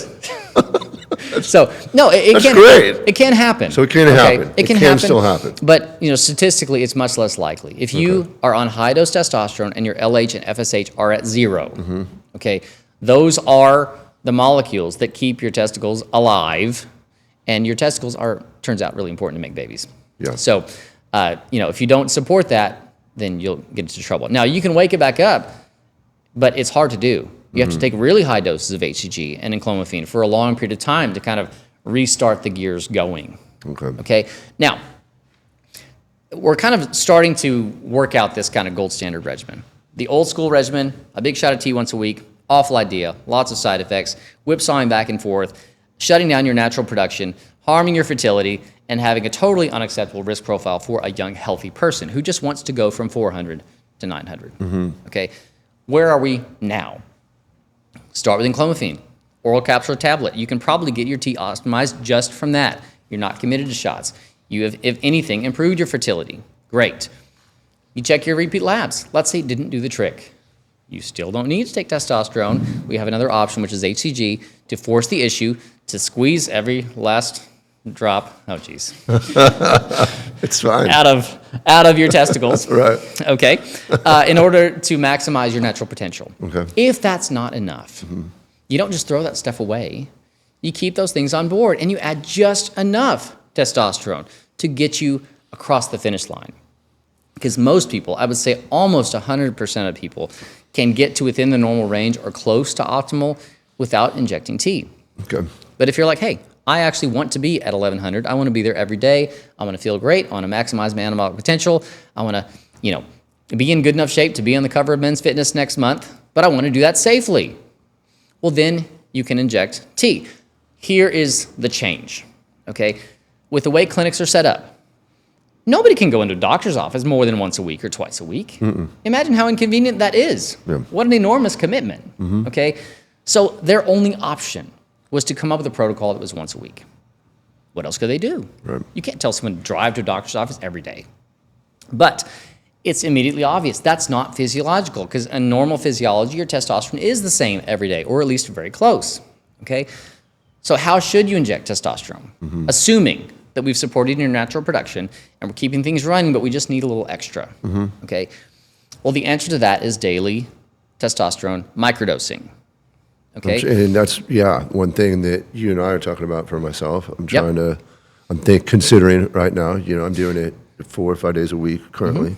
So no, it That's can. great. It can happen. So it can happen. It can still happen. But statistically, it's much less likely. If you are on high dose testosterone and your LH and FSH are at 0, okay, those are the molecules that keep your testicles alive, and your testicles turns out really important to make babies. Yeah. So, if you don't support that, then you'll get into trouble. Now you can wake it back up, but it's hard to do. You have to take really high doses of HCG and enclomiphene for a long period of time to kind of restart the gears going. Okay. Now, we're kind of starting to work out this kind of gold standard regimen. The old school regimen, a big shot of tea once a week, awful idea, lots of side effects, whipsawing back and forth, shutting down your natural production, harming your fertility, and having a totally unacceptable risk profile for a young, healthy person who just wants to go from 400 to 900. Okay. Where are we now? Start with enclomiphene, oral capsule or tablet. You can probably get your T optimized just from that. You're not committed to shots. You have, if anything, improved your fertility. Great. You check your repeat labs. Let's say it didn't do the trick. You still don't need to take testosterone. We have another option, which is HCG, to force the issue, to squeeze every last drop. Oh, geez. It's fine. Out of your testicles. Right. Okay. In order to maximize your natural potential. Okay. If that's not enough, you don't just throw that stuff away. You keep those things on board and you add just enough testosterone to get you across the finish line. Because most people, I would say almost 100% of people, can get to within the normal range or close to optimal without injecting T. Okay. But if you're like, hey, I actually want to be at 1100. I want to be there every day. I want to feel great. I want to maximize my anabolic potential. I want to, be in good enough shape to be on the cover of Men's Fitness next month, but I want to do that safely. Well, then you can inject T. Here is the change, okay? With the way clinics are set up, nobody can go into a doctor's office more than once a week or twice a week. Imagine how inconvenient that is. Yeah. What an enormous commitment, okay? So their only option was to come up with a protocol that was once a week. What else could they do? Right. You can't tell someone to drive to a doctor's office every day. But it's immediately obvious that's not physiological because in normal physiology, your testosterone is the same every day, or at least very close, okay? So how should you inject testosterone? Assuming that we've supported your natural production and we're keeping things running, but we just need a little extra, okay? Well, the answer to that is daily testosterone microdosing. Okay. And that's, one thing that you and I are talking about for myself. I'm considering it right now. I'm doing it 4 or 5 days a week currently.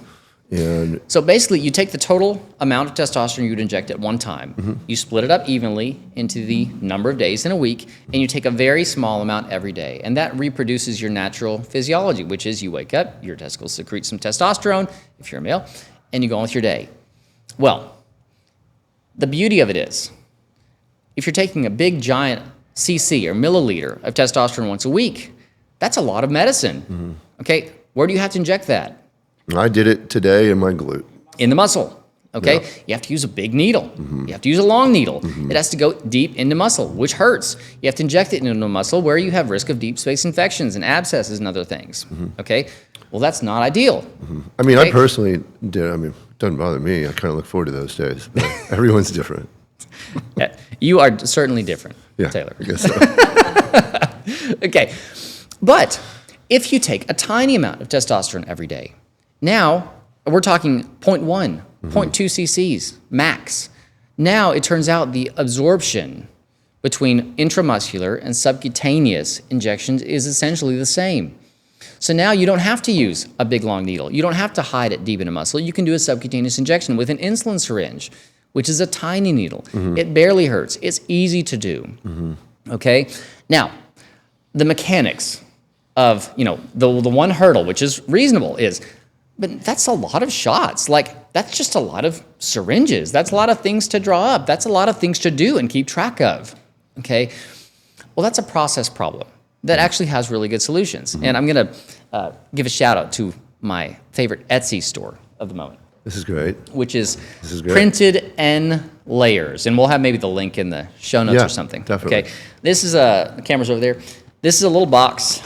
And so basically, you take the total amount of testosterone you'd inject at one time, you split it up evenly into the number of days in a week, and you take a very small amount every day. And that reproduces your natural physiology, which is you wake up, your testicles secrete some testosterone, if you're a male, and you go on with your day. Well, the beauty of it is, if you're taking a big, giant cc or milliliter of testosterone once a week, that's a lot of medicine. Okay, where do you have to inject that? I did it today in my glute. In the muscle. Okay, Yeah. you have to use a big needle. You have to use a long needle. It has to go deep into muscle, which hurts. You have to inject it into a muscle where you have risk of deep space infections and abscesses and other things. Okay, well, that's not ideal. I mean, Okay. I personally did. I mean, it doesn't bother me. I kind of look forward to those days. But everyone's different. Yeah, you are certainly different, Yeah, Taylor. I guess so. Okay, but if you take a tiny amount of testosterone every day, now we're talking 0.1, 0.2 cc's max. Now it turns out the absorption between intramuscular and subcutaneous injections is essentially the same. So now you don't have to use a big long needle. You don't have to hide it deep in a muscle. You can do a subcutaneous injection with an insulin syringe, which is a tiny needle. It barely hurts. It's easy to do. Okay? Now, the mechanics of, the one hurdle, which is reasonable, is, but that's a lot of shots. Like, that's just a lot of syringes. That's a lot of things to draw up. That's a lot of things to do and keep track of. Okay? Well, that's a process problem that actually has really good solutions. And I'm going to give a shout out to my favorite Etsy store of the moment, This is great. which is is great. Printed N Layers. And we'll have maybe the link in the show notes Yeah, or something. definitely. Okay. This is the camera's over there. This is a little box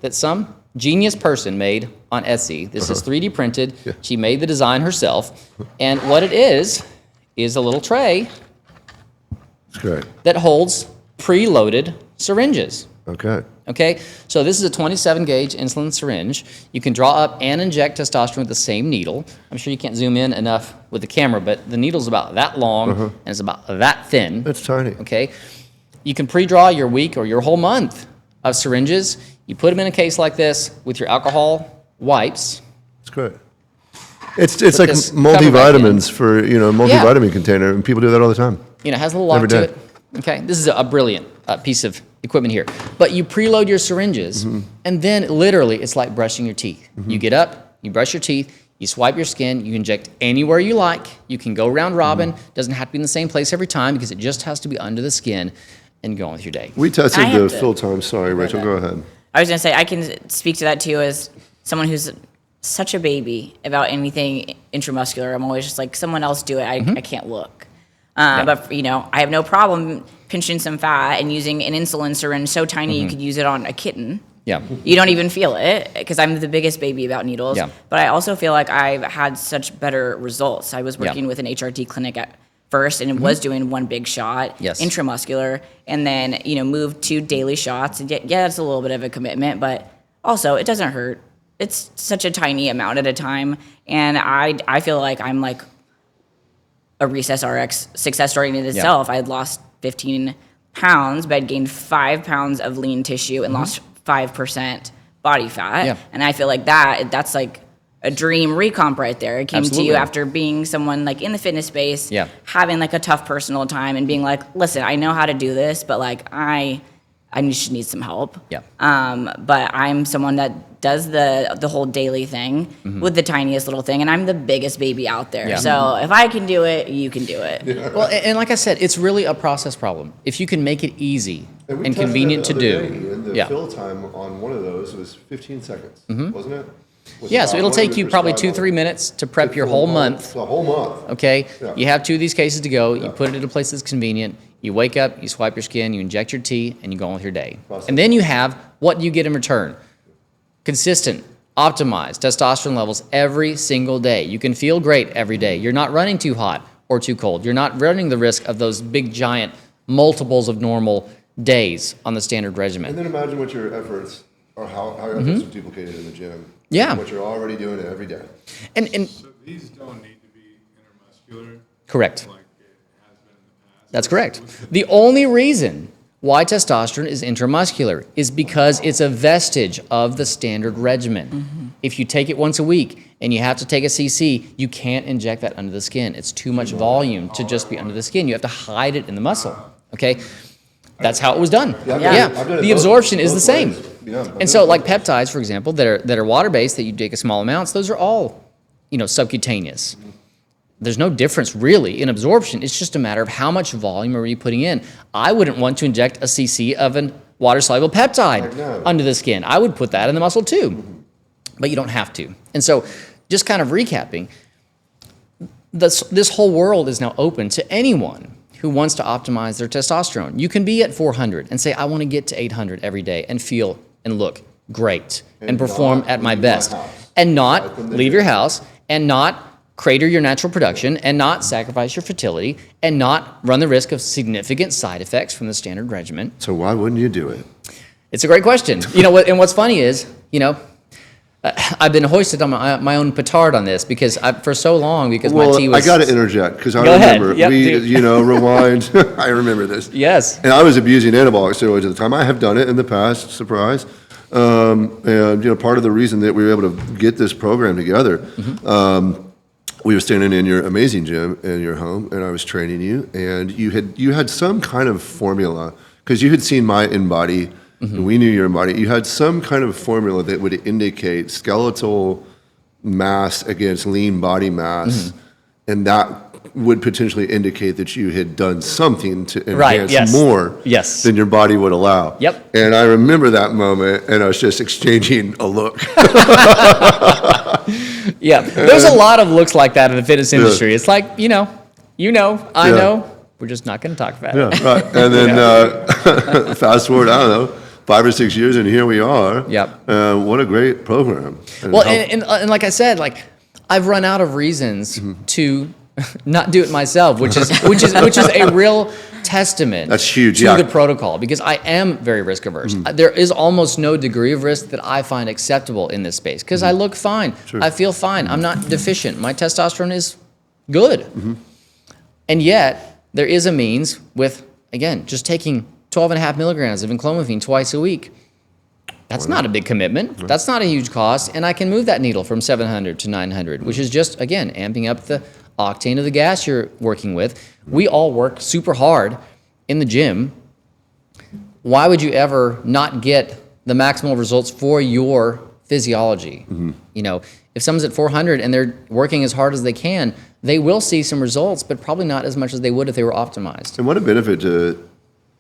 that some genius person made on Etsy. This is 3D printed. Yeah. She made the design herself. And what it is a little tray It's great. that holds preloaded syringes. Okay. Okay, so this is a 27 gauge insulin syringe. You can draw up and inject testosterone with the same needle. I'm sure you can't zoom in enough with the camera, but the needle's about that long and it's about that thin. That's tiny. Okay, you can pre-draw your week or your whole month of syringes. You put them in a case like this with your alcohol wipes. It's great. It's like this cover multivitamins for, multivitamin container, and people do that all the time. It has a little lock Every to day. it. Okay, this is a brilliant piece of equipment here. But you preload your syringes, and then literally it's like brushing your teeth. You get up, you brush your teeth, you swipe your skin, you inject anywhere you like. You can go round robin. Doesn't have to be in the same place every time because it just has to be under the skin and go on with your day. We tested I have the to- fill time. Sorry, Rachel, go ahead. I was gonna say I can speak to that too as someone who's such a baby about anything intramuscular. I'm always just like, someone else do it. I can't look. But I have no problem pinching some fat and using an insulin syringe so tiny you could use it on a kitten. Yeah. You don't even feel it because I'm the biggest baby about needles. Yeah. But I also feel like I've had such better results. I was Yeah. working with an HRT clinic at first and it was doing one big shot, Yes. intramuscular, and then, moved to daily shots. And yeah, it's a little bit of a commitment, but also it doesn't hurt. It's such a tiny amount at a time. And I feel like I'm like a Recess RX success story in itself. I had lost 15 pounds, but I'd gained 5 pounds of lean tissue and lost 5% body fat. Yeah. And I feel like that's like a dream recomp right there. It came Absolutely. to you after being someone like in the fitness space, Yeah. having like a tough personal time and being like, listen, I know how to do this, but like I just need some help. Yeah. But I'm someone that does the whole daily thing with the tiniest little thing, and I'm the biggest baby out there. Yeah. So if I can do it, you can do it. Well, and like I said, it's really a process problem. If you can make it easy and convenient to do. The Yeah. fill time on one of those was 15 seconds, wasn't it? Was Yeah, so about it'll what take we you probably prescribed 2-3 minutes to prep your whole month. The whole month. Okay, Yeah. you have 2 of these cases to go. You Yeah. put it in a place that's convenient. You wake up, you swipe your skin, you inject your tea, and you go on with your day. Process. And then you have what you get in return: consistent, optimized testosterone levels every single day. You can feel great every day. You're not running too hot or too cold. You're not running the risk of those big giant multiples of normal days on the standard And regimen. then imagine what your efforts, or how your efforts are duplicated in the gym. Yeah. What you're already doing every day. And So these don't need to be intermuscular. correct. Like it has been in the past. That's correct. The only reason why testosterone is intramuscular is because it's a vestige of the standard regimen. If you take it once a week and you have to take a CC, you can't inject that under the skin. It's too much volume to just be under the skin. You have to hide it in the muscle. Okay? That's how it was done. I've Yeah. done it The both- absorption is both the same. ways. Yeah, I've done And so it like both ways. peptides, for example, that are water-based that you take a small amounts, those are all, subcutaneous. There's no difference really in absorption. It's just a matter of how much volume are you putting in. I wouldn't want to inject a cc of a water-soluble peptide No. under the skin. I would put that in the muscle too, but you don't have to. And so just kind of recapping, this whole world is now open to anyone who wants to optimize their testosterone. You can be at 400 and say, I want to get to 800 every day and feel and look great and perform at my best. And not leave your house and not crater your natural production and not sacrifice your fertility and not run the risk of significant side effects from the standard regimen. So why wouldn't you do it? It's a great question. And what's funny is, I've been hoisted on my own petard on this because for so long, because my tea was... I got to interject because I Go ahead. remember, Yep, rewind. I remember this. Yes. And I was abusing anabolic steroids at the time. I have done it in the past, surprise. And part of the reason that we were able to get this program together, we were standing in your amazing gym in your home, and I was training you, and you had some kind of formula because you had seen my InBody. We knew your body. You had some kind of formula that would indicate skeletal mass against lean body mass, and that would potentially indicate that you had done something to enhance more than your body would allow. Yep. And I remember that moment, and I was just exchanging a look. Yeah, there's a lot of looks like that in the fitness industry. It's like, I know. We're just not going to talk about it. Yeah, right. And then fast forward, I don't know, 5 or 6 years, and here we are. Yep. What a great program. And like I said, I've run out of reasons to not do it myself, which is a real testament. That's huge, to the protocol, because I am very risk averse. There is almost no degree of risk that I find acceptable in this space because I look fine, I feel fine, I'm not deficient, my testosterone is good, and yet there is a means with, again, just taking 12.5 milligrams of enclomiphene twice a week. That's not a big commitment. That's not a huge cost. And I can move that needle from 700 to 900, which is just, again, amping up the octane of the gas you're working with. We all work super hard in the gym. Why would you ever not get the maximal results for your physiology? If someone's at 400 and they're working as hard as they can, they will see some results, but probably not as much as they would if they were optimized. And what a benefit to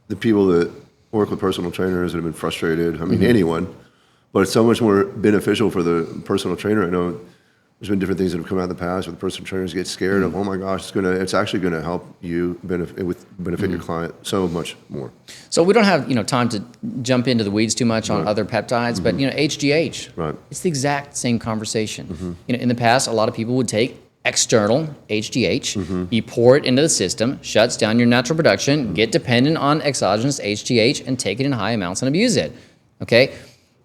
the people that work with personal trainers that have been frustrated. I mean, anyone, but it's so much more beneficial for the personal trainer. I know there's been different things that have come out in the past where the personal trainers get scared of, oh my gosh, it's actually going to help you benefit your client so much more. So we don't have time to jump into the weeds too much on other peptides, but HGH, right, it's the exact same conversation. In the past, a lot of people would take external HGH, you pour it into the system, shuts down your natural production, get dependent on exogenous HGH, and take it in high amounts and abuse it. Okay,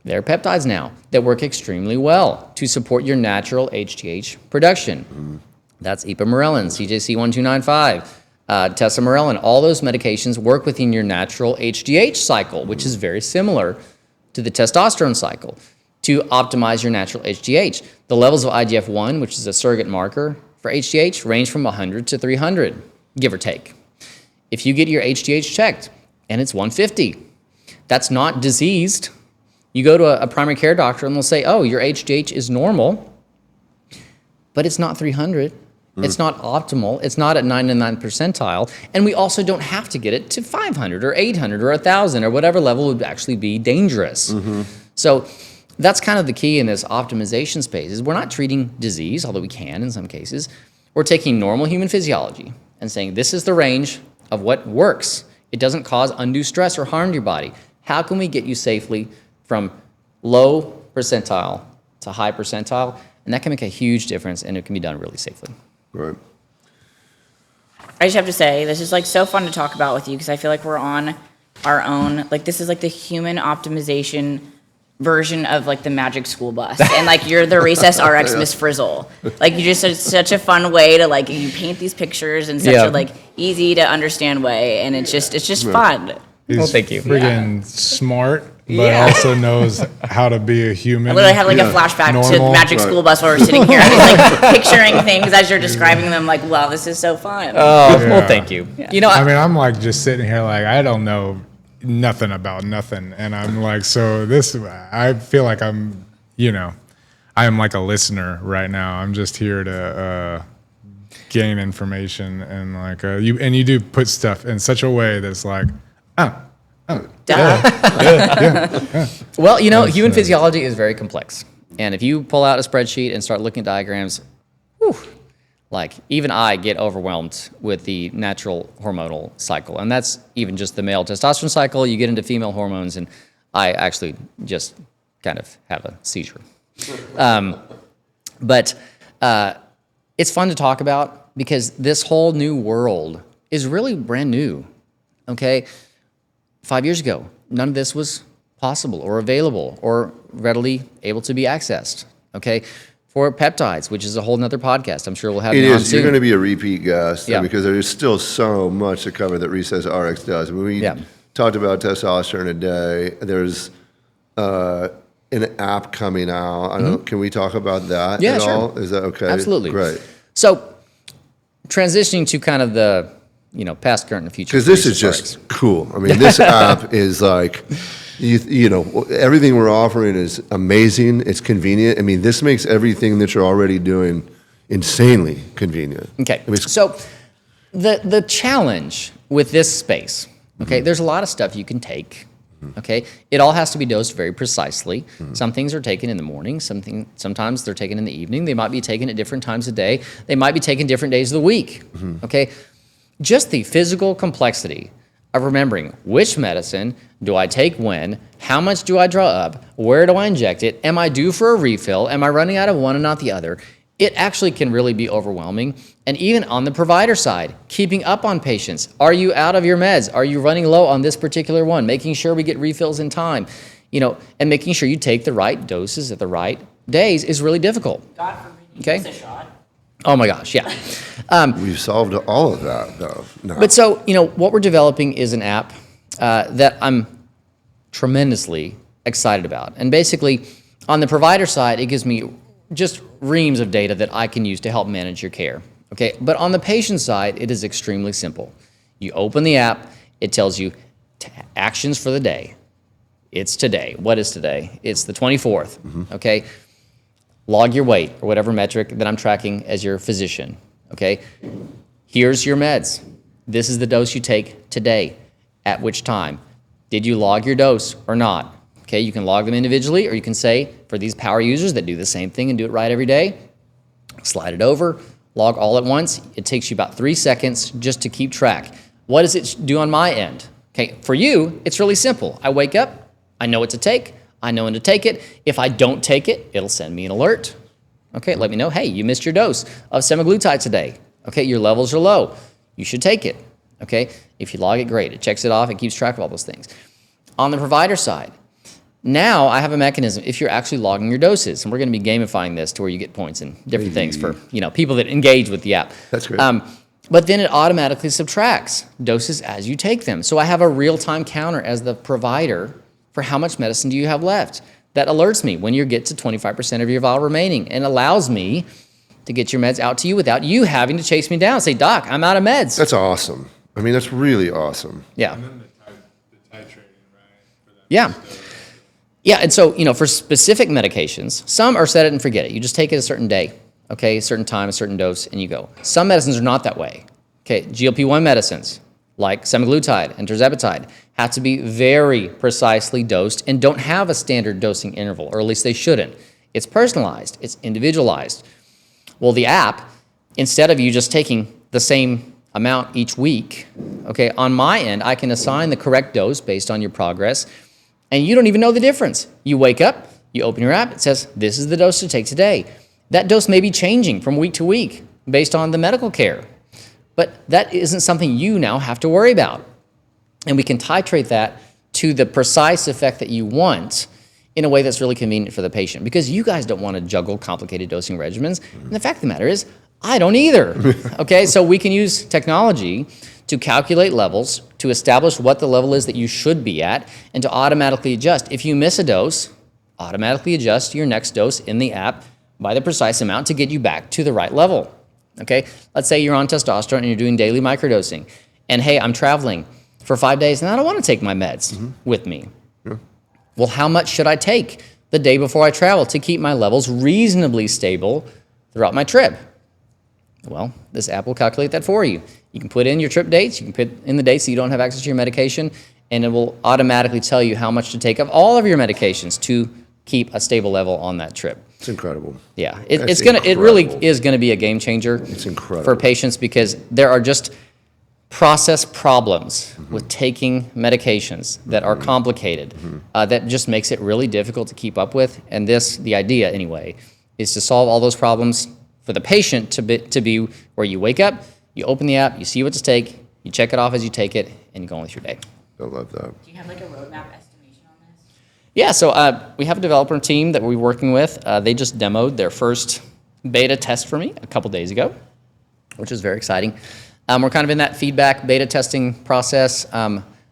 there are peptides now that work extremely well to support your natural HGH production. That's ipamorelin, CJC1295, tesamorelin. All those medications work within your natural HGH cycle, which is very similar to the testosterone cycle, to optimize your natural HGH. The levels of IGF-1, which is a surrogate marker for HGH, range from 100 to 300, give or take. If you get your HGH checked and it's 150, that's not diseased. You go to a primary care doctor and they'll say, oh, your HGH is normal, but it's not 300. It's not optimal. It's not at 99th percentile. And we also don't have to get it to 500 or 800 or 1,000 or whatever level would actually be dangerous. So that's kind of the key in this optimization space is we're not treating disease, although we can in some cases. We're taking normal human physiology and saying this is the range of what works. It doesn't cause undue stress or harm to your body. How can we get you safely from low percentile to high percentile? And that can make a huge difference, and it can be done really safely. Right. I just have to say, this is so fun to talk about with you because I feel like we're on our own. This is the human optimization version of the Magic School Bus, and you're the Recess RX Miss Frizzle. You just it's such a fun way to you paint these pictures in such a easy to understand way, and it's just fun. He's thank you. Friggin' smart, but also knows how to be a human. I literally had a flashback to Magic School Bus while we're sitting here. I was picturing things as you're describing them. Wow, this is so fun. Well, thank you. I'm just sitting here I don't know nothing about nothing, and I'm so this. I feel like I'm, I am a listener right now. I'm just here to gain information, and you do put stuff in such a way that's Well, human physiology is very complex. And if you pull out a spreadsheet and start looking at diagrams, Like, even I get overwhelmed with the natural hormonal cycle. And that's even just the male testosterone cycle. You get into female hormones, and I actually just kind of have a seizure. But it's fun to talk about because this whole new world is really brand new, okay? 5 years ago, none of this was possible or available or readily able to be accessed, okay? For peptides, which is a whole nother podcast. I'm sure we'll have It you on is. You're soon. going to be a repeat guest Yeah. because there's still so much to cover that Recess RX does. When we talked about testosterone today, there's an app coming out. I don't. Can we talk about that Yeah, at sure. all? Is that okay? Absolutely. Great. So, transitioning to kind of the, past, current, and future. Because this is Recess just cool. I mean, this app is like, you know, everything we're offering is amazing. It's convenient. I mean, this makes everything that you're already doing insanely convenient. Okay. I mean, So the challenge with this space, okay, there's a lot of stuff you can take. Okay, it all has to be dosed very precisely. Some things are taken in the morning. Sometimes they're taken in the evening. They might be taken at different times of day. They might be taken different days of the week. Okay, just the physical complexity of remembering which medicine do I take when, how much do I draw up, where do I inject it, am I due for a refill, am I running out of one and not the other? It actually can really be overwhelming. And even on the provider side, keeping up on patients. Are you out of your meds? Are you running low on this particular one? Making sure we get refills in time, and making sure you take the right doses at the right days is really difficult. God forbid you Okay. miss a shot. Oh my gosh, yeah. we've solved all of that, though. No. But so, what we're developing is an app that I'm tremendously excited about. And basically, on the provider side, it gives me just reams of data that I can use to help manage your care. Okay, but on the patient side, it is extremely simple. You open the app, it tells you actions for the day. It's today. What is today? It's the 24th. Okay, log your weight or whatever metric that I'm tracking as your physician. Okay, here's your meds. This is the dose you take today. At which time? Did you log your dose or not? Okay, you can log them individually, or you can say, for these power users that do the same thing and do it right every day, slide it over, log all at once. It takes you about 3 seconds just to keep track. What does it do on my end? Okay, for you, it's really simple. I wake up, I know what to take, I know when to take it. If I don't take it, it'll send me an alert. Okay, let me know, hey, you missed your dose of semaglutide today. Okay, your levels are low. You should take it. Okay, if you log it, great. It checks it off, it keeps track of all those things. On the provider side, now I have a mechanism if you're actually logging your doses, and we're going to be gamifying this to where you get points and different things for people that engage with the app. That's great. But then it automatically subtracts doses as you take them. So I have a real-time counter as the provider for how much medicine do you have left. That alerts me when you get to 25% of your vial remaining and allows me to get your meds out to you without you having to chase me down and say, Doc, I'm out of meds. That's awesome. I mean, that's really awesome. Yeah. And then the titrating, right? For that Yeah. dose. Yeah, and so, for specific medications, some are set it and forget it. You just take it a certain day, okay, a certain time, a certain dose, and you go. Some medicines are not that way. Okay, GLP-1 medicines, like semaglutide and tirzepatide, have to be very precisely dosed and don't have a standard dosing interval, or at least they shouldn't. It's personalized, it's individualized. Well, the app, instead of you just taking the same amount each week, okay, on my end, I can assign the correct dose based on your progress, and you don't even know the difference. You wake up, you open your app, it says, this is the dose to take today. That dose may be changing from week to week based on the medical care, but that isn't something you now have to worry about. And we can titrate that to the precise effect that you want in a way that's really convenient for the patient, because you guys don't want to juggle complicated dosing regimens. And the fact of the matter is, I don't either. Okay, so we can use technology to calculate levels, to establish what the level is that you should be at, and to automatically adjust. If you miss a dose, automatically adjust your next dose in the app by the precise amount to get you back to the right level. Okay, let's say you're on testosterone and you're doing daily microdosing, and hey, I'm traveling for 5 days and I don't want to take my meds with me. Well, how much should I take the day before I travel to keep my levels reasonably stable throughout my trip? Well, this app will calculate that for you. You can put in your trip dates, you can put in the dates that you don't have access to your medication, and it will automatically tell you how much to take of all of your medications to keep a stable level on that trip. It's incredible. Yeah, That's it really incredible. is gonna be a game changer. It's incredible. For patients because there are just process problems with taking medications that are complicated that just makes it really difficult to keep up with. And the idea anyway, is to solve all those problems for the patient to be where you wake up, you open the app, you see what to take, you check it off as you take it, and you go on with your day. I love that. Do you have like a roadmap estimation on this? Yeah, so we have a developer team that we're working with. They just demoed their first beta test for me a couple days ago, which is very exciting. We're kind of in that feedback beta testing process.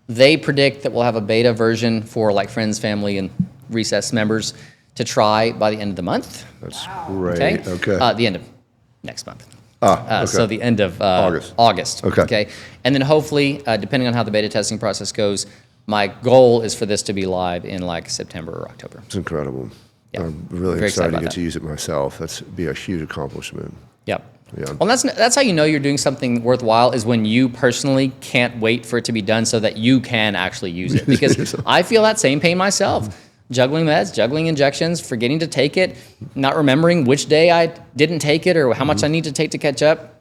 They predict that we'll have a beta version for like friends, family, and recess members to try by the end of the month. That's great. Okay. The end of next month. Okay. So the end of August. Okay. And then hopefully, depending on how the beta testing process goes, my goal is for this to be live in like September or October. It's incredible. Yeah. I'm really Very excited to about get that. to use it myself. That's be a huge accomplishment. Yep. Yeah. Well, that's how you know you're doing something worthwhile is when you personally can't wait for it to be done so that you can actually use it. Because I feel that same pain myself. Juggling meds, juggling injections, forgetting to take it, not remembering which day I didn't take it or how much I need to take to catch up.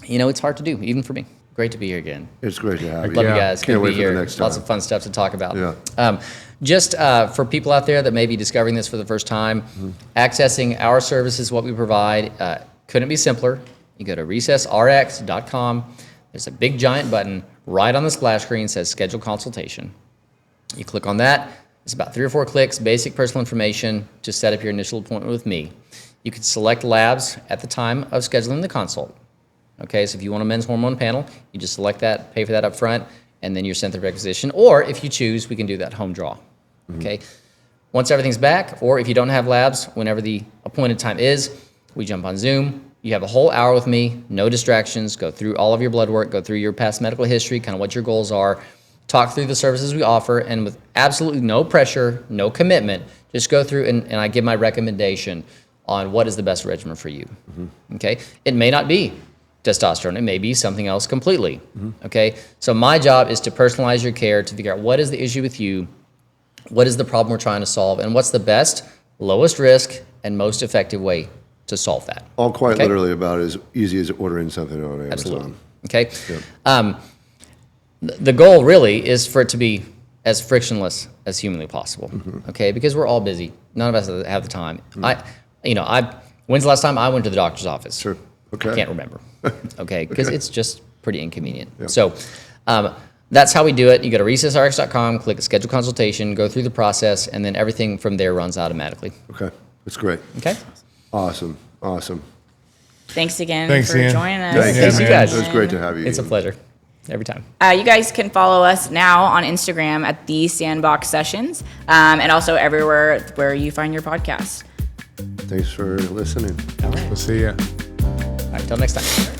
You know, it's hard to do, even for me. Great to be here again. It's great to have you. Love you guys. Can't Good wait to be for the here. next Lots time. of fun stuff to talk about. Yeah. Just for people out there that may be discovering this for the first time, accessing our services, what we provide, couldn't be simpler. You go to recessrx.com. There's a big giant button right on the splash screen that says schedule consultation. You click on that. It's about 3 or 4 clicks, basic personal information to set up your initial appointment with me. You can select labs at the time of scheduling the consult. Okay, so if you want a men's hormone panel, you just select that, pay for that up front, and then you're sent the requisition. Or if you choose, we can do that home draw. Okay, once everything's back, or if you don't have labs, whenever the appointed time is, we jump on Zoom. You have a whole hour with me, no distractions, go through all of your blood work, go through your past medical history, kind of what your goals are, talk through the services we offer, and with absolutely no pressure, no commitment, just go through and I give my recommendation on what is the best regimen for you. Okay, it may not be testosterone, it may be something else completely. Okay, so my job is to personalize your care, to figure out what is the issue with you, what is the problem we're trying to solve, and what's the best, lowest risk, and most effective way to solve that. All quite Okay? literally about as easy as ordering something on Amazon. Absolutely. Okay. The goal really is for it to be as frictionless as humanly possible. Okay, because we're all busy. None of us have the time. When's the last time I went to the doctor's office? Sure. Okay. I can't remember. Okay, because it's just pretty inconvenient. So that's how we do it. You go to recessrx.com, click schedule consultation, go through the process, and then everything from there runs automatically. Okay. That's great. Okay. Awesome. Thanks again Thanks, for Ian. joining us. Thanks, you man. guys. It was great to have you. It's a Ian. pleasure every time. You guys can follow us now on Instagram at the Sandbox Sessions, and also everywhere where you find your podcasts. Thanks for listening. We'll see ya. All right, until next time.